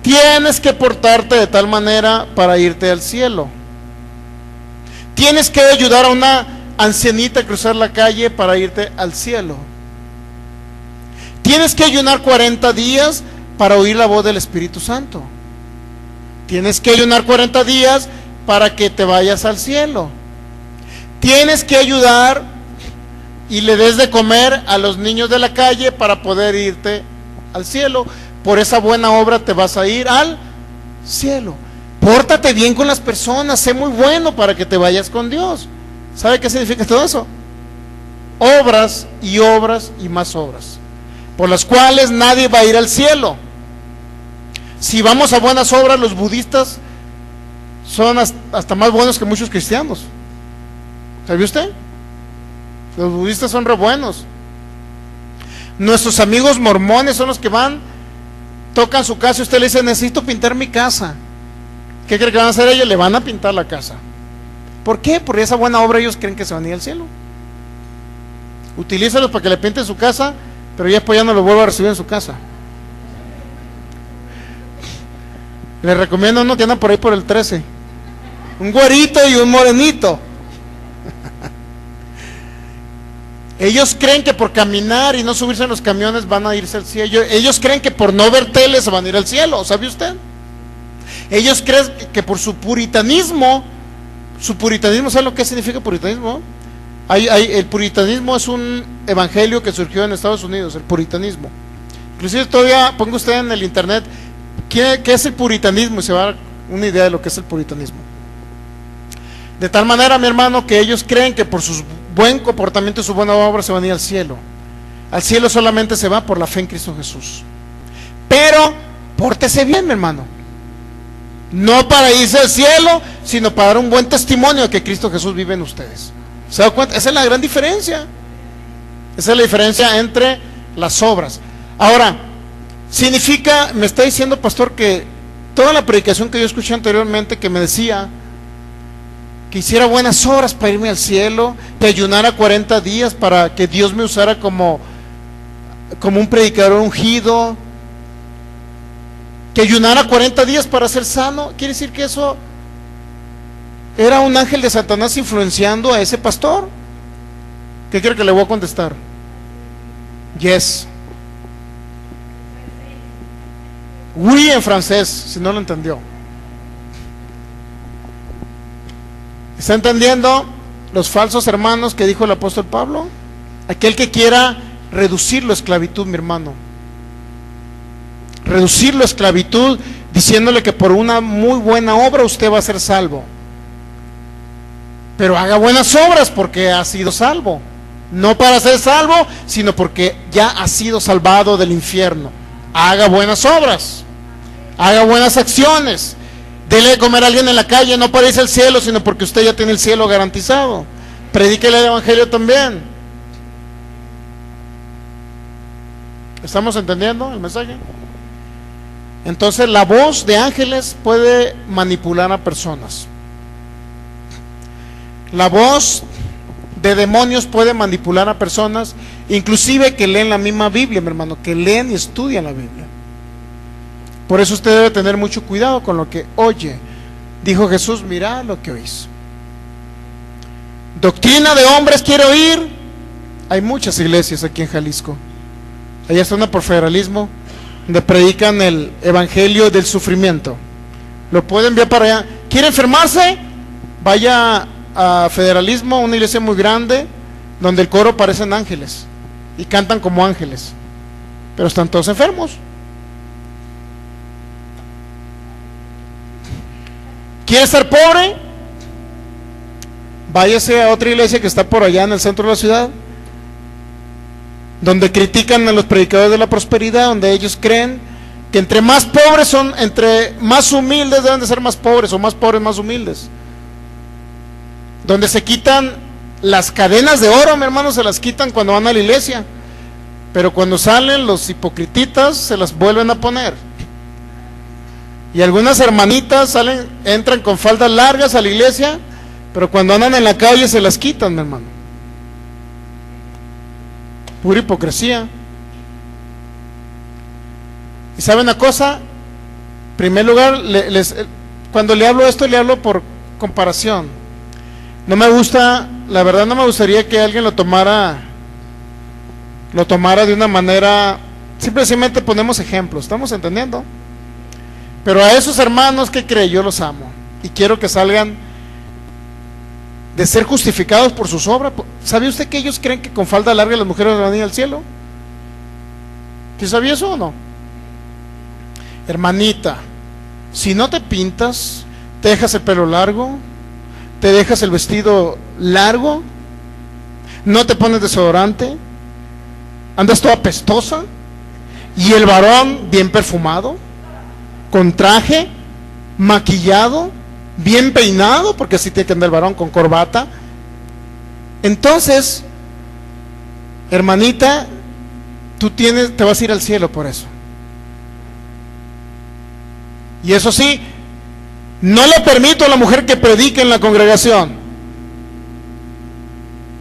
Tienes que portarte de tal manera para irte al cielo. Tienes que ayudar a una ancianita a cruzar la calle para irte al cielo. Tienes que ayunar 40 días para oír la voz del Espíritu Santo. Tienes que ayunar 40 días para que te vayas al cielo. Tienes que ayudar y le des de comer a los niños de la calle para poder irte al cielo. Por esa buena obra te vas a ir al cielo. Pórtate bien con las personas, sé muy bueno para que te vayas con Dios. ¿Sabe qué significa todo eso? Obras y obras y más obras, por las cuales nadie va a ir al cielo. Si vamos a buenas obras, los budistas son hasta más buenos que muchos cristianos. ¿Sabe usted? Los budistas son re buenos. Nuestros amigos mormones son los que van, tocan su casa y usted le dice, necesito pintar mi casa. ¿Qué cree que van a hacer ellos? Le van a pintar la casa. ¿Por qué? Por esa buena obra ellos creen que se van a ir al cielo. Utilízalos para que le pinten su casa, pero ya después ya no lo vuelva a recibir en su casa. Les recomiendo uno que anda por ahí por el 13, un güerito y un morenito. Ellos creen que por caminar y no subirse en los camiones van a irse al cielo. Ellos creen que por no ver tele se van a ir al cielo. ¿Sabe usted? Ellos creen que por su puritanismo, ¿sabe lo que significa puritanismo? El puritanismo es un evangelio que surgió en Estados Unidos, el puritanismo. Inclusive todavía ponga usted en el internet ¿qué es el puritanismo? Y se va a dar una idea de lo que es el puritanismo. De tal manera, mi hermano, que ellos creen que por su buen comportamiento y su buena obra se van a ir al cielo. Al cielo solamente se va por la fe en Cristo Jesús. Pero pórtese bien, mi hermano. No para irse al cielo, sino para dar un buen testimonio de que Cristo Jesús vive en ustedes. ¿Se da cuenta? Esa es la gran diferencia. Esa es la diferencia entre las obras. Ahora, significa, me está diciendo, pastor, que toda la predicación que yo escuché anteriormente, que me decía que hiciera buenas obras para irme al cielo, que ayunara 40 días para que Dios me usara como un predicador ungido, que ayunara 40 días para ser sano. Quiere decir que eso era un ángel de Satanás influenciando a ese pastor. ¿Qué quiere que le voy a contestar? Yes. Oui en francés, si no lo entendió. ¿Está entendiendo los falsos hermanos que dijo el apóstol Pablo? Aquel que quiera reducirlo a esclavitud, mi hermano. Reducirlo a esclavitud, diciéndole que por una muy buena obra usted va a ser salvo. Pero haga buenas obras porque ha sido salvo. No para ser salvo, sino porque ya ha sido salvado del infierno. Haga buenas obras, haga buenas acciones. Dele de comer a alguien en la calle, no para irse al cielo, sino porque usted ya tiene el cielo garantizado. Predíquele el evangelio también. ¿Estamos entendiendo el mensaje? Entonces la voz de ángeles puede manipular a personas. La voz de demonios puede manipular a personas, inclusive que leen la misma Biblia, mi hermano, que leen y estudian la Biblia. Por eso usted debe tener mucho cuidado con lo que oye. Dijo Jesús, mira lo que oís. Doctrina de hombres quiere oír. Hay muchas iglesias aquí en Jalisco. Allá está una por Federalismo, donde predican el evangelio del sufrimiento. Lo pueden enviar para allá. ¿Quiere enfermarse? Vaya a Federalismo, una iglesia muy grande, donde el coro parecen ángeles y cantan como ángeles, pero están todos enfermos. ¿Quiere ser pobre? Váyase a otra iglesia que está por allá en el centro de la ciudad, donde critican a los predicadores de la prosperidad, donde ellos creen que entre más pobres son, entre más humildes deben de ser más pobres, o más pobres más humildes, donde se quitan las cadenas de oro, mi hermano, se las quitan cuando van a la iglesia, pero cuando salen los hipocrititas se las vuelven a poner. Y algunas hermanitas salen, entran con faldas largas a la iglesia, pero cuando andan en la calle se las quitan, mi hermano. Pura hipocresía. Y saben una cosa, en primer lugar, cuando le hablo esto, le hablo por comparación. No me gusta, la verdad no me gustaría que alguien lo tomara de una manera, simplemente ponemos ejemplos, ¿estamos entendiendo? Pero a esos hermanos que creen, yo los amo y quiero que salgan de ser justificados por sus obras. ¿Sabía usted que ellos creen que con falda larga las mujeres van a ir al cielo? ¿Sí sabía eso o no? Hermanita, si no te pintas, te dejas el pelo largo, te dejas el vestido largo, no te pones desodorante, andas toda apestosa, y el varón bien perfumado, con traje, maquillado, bien peinado, porque así tiene que andar el varón, con corbata. Entonces, hermanita, te vas a ir al cielo por eso. Y eso sí, no le permito a la mujer que predique en la congregación.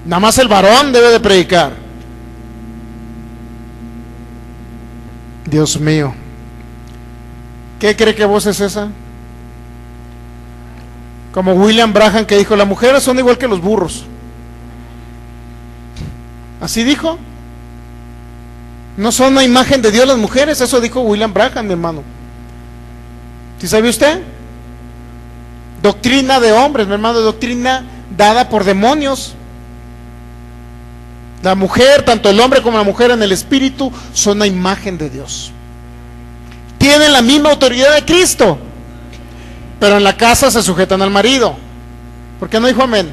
Nada más el varón debe de predicar. Dios mío, ¿qué cree que voz es esa? Como William Branham, que dijo, las mujeres son igual que los burros. Así dijo. No son una imagen de Dios las mujeres. Eso dijo William Branham, mi hermano. ¿Sí sabe usted? Doctrina de hombres, mi hermano, doctrina dada por demonios. La mujer, tanto el hombre como la mujer en el espíritu, son una imagen de Dios. Tienen la misma autoridad de Cristo, pero en la casa se sujetan al marido. ¿Por qué no dijo amén?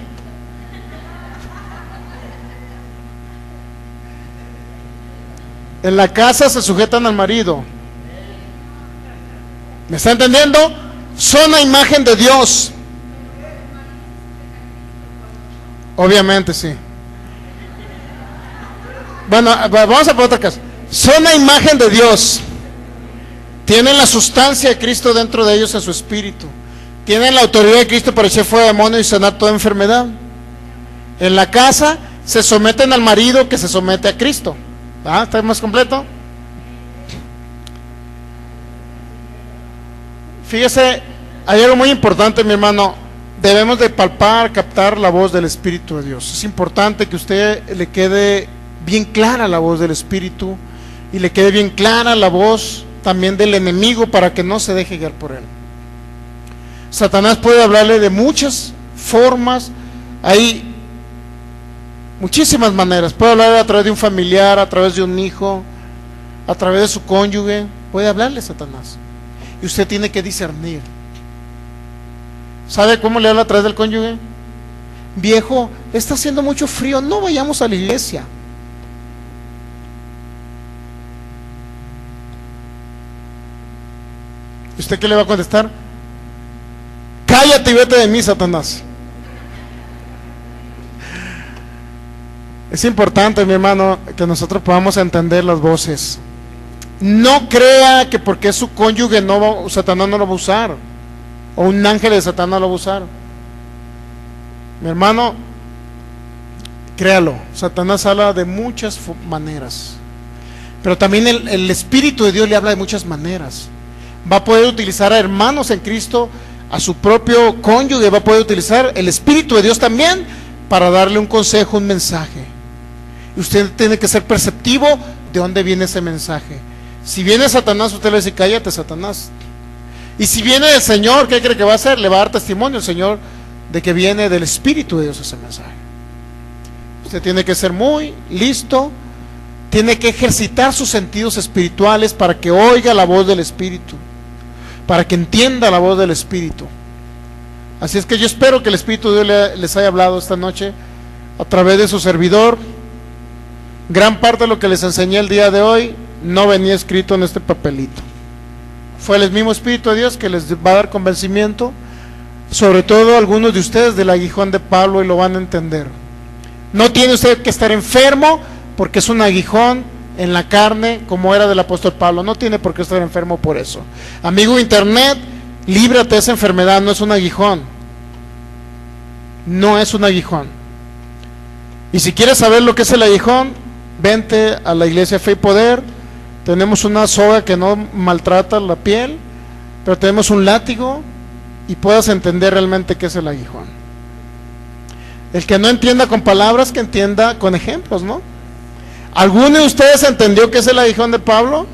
En la casa se sujetan al marido. ¿Me está entendiendo? Son la imagen de Dios. Obviamente sí. Bueno, vamos a por otra cosa. Son la imagen de Dios. Tienen la sustancia de Cristo dentro de ellos en su espíritu. Tienen la autoridad de Cristo para echar fuera demonios y sanar toda enfermedad. En la casa se someten al marido que se somete a Cristo. ¿Ah? ¿Está más completo? Fíjese, hay algo muy importante, mi hermano. Debemos de palpar, captar la voz del Espíritu de Dios. Es importante que a usted le quede bien clara la voz del Espíritu y le quede bien clara la voz también del enemigo, para que no se deje guiar por él. Satanás puede hablarle de muchas formas. Hay muchísimas maneras. Puede hablarle a través de un familiar, a través de un hijo, a través de su cónyuge. Puede hablarle Satanás, y usted tiene que discernir. ¿Sabe cómo le habla a través del cónyuge? Viejo, está haciendo mucho frío, no vayamos a la iglesia. ¿Usted qué le va a contestar? cállate y vete de mí, Satanás. Es importante, mi hermano, que nosotros podamos entender las voces. No crea que porque es su cónyuge Satanás no lo va a usar, o un ángel de Satanás no lo va a usar. Mi hermano, créalo, Satanás habla de muchas maneras, pero también el Espíritu de Dios le habla de muchas maneras. Va a poder utilizar a hermanos en Cristo, a su propio cónyuge, va a poder utilizar el Espíritu de Dios también para darle un consejo, un mensaje. Y usted tiene que ser perceptivo de dónde viene ese mensaje. Si viene Satanás, usted le dice, cállate, Satanás. Y si viene del Señor, ¿qué cree que va a hacer? Le va a dar testimonio al Señor de que viene del Espíritu de Dios ese mensaje. Usted tiene que ser muy listo, tiene que ejercitar sus sentidos espirituales para que oiga la voz del Espíritu, para que entienda la voz del Espíritu. Así es que yo espero que el Espíritu de Dios les haya hablado esta noche a través de su servidor. Gran parte de lo que les enseñé el día de hoy no venía escrito en este papelito. Fue el mismo Espíritu de Dios que les va a dar convencimiento, sobre todo algunos de ustedes, del aguijón de Pablo, y lo van a entender. No tiene usted que estar enfermo porque es un aguijón en la carne como era del apóstol Pablo. No tiene por qué estar enfermo por eso. Amigo internet, líbrate de esa enfermedad, no es un aguijón. No es un aguijón. Y si quieres saber lo que es el aguijón, vente a la iglesia Fe y Poder. Tenemos una soga que no maltrata la piel, pero tenemos un látigo y puedas entender realmente qué es el aguijón. El que no entienda con palabras, que entienda con ejemplos, ¿no? ¿Alguno de ustedes entendió qué es el aguijón de Pablo?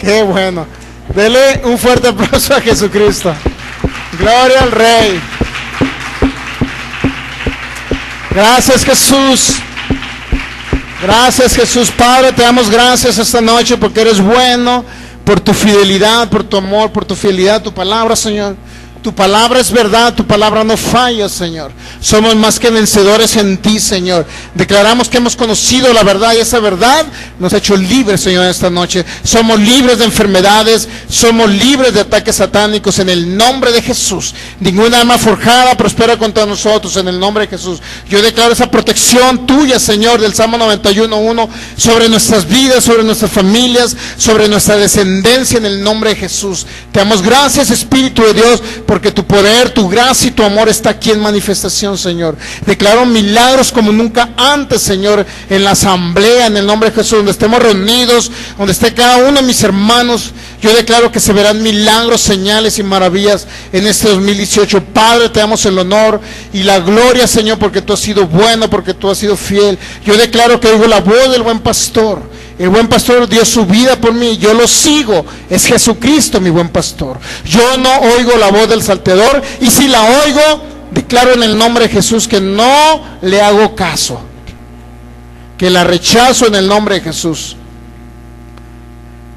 Qué bueno. Dele un fuerte aplauso a Jesucristo. Gloria al Rey. Gracias, Jesús. Gracias, Jesús. Padre, te damos gracias esta noche porque eres bueno, por tu fidelidad, por tu amor, por tu fidelidad a tu palabra, Señor. Tu palabra es verdad, tu palabra no falla, Señor. Somos más que vencedores en ti, Señor. Declaramos que hemos conocido la verdad y esa verdad nos ha hecho libres, Señor, esta noche. Somos libres de enfermedades, somos libres de ataques satánicos en el nombre de Jesús. Ninguna arma forjada prospera contra nosotros en el nombre de Jesús. Yo declaro esa protección tuya, Señor, del Salmo 91:1 sobre nuestras vidas, sobre nuestras familias, sobre nuestra descendencia en el nombre de Jesús. Te damos gracias, Espíritu de Dios, porque tu poder, tu gracia y tu amor está aquí en manifestación, Señor. Declaro milagros como nunca antes, Señor, en la asamblea, en el nombre de Jesús, donde estemos reunidos, donde esté cada uno de mis hermanos. Yo declaro que se verán milagros, señales y maravillas en este 2018. Padre, te damos el honor y la gloria, Señor, porque tú has sido bueno, porque tú has sido fiel. Yo declaro que oigo la voz del buen pastor. El buen pastor dio su vida por mí, yo lo sigo. Es Jesucristo mi buen pastor. Yo no oigo la voz del salteador, y si la oigo, declaro en el nombre de Jesús que no le hago caso, que la rechazo en el nombre de Jesús.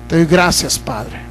Te doy gracias, Padre.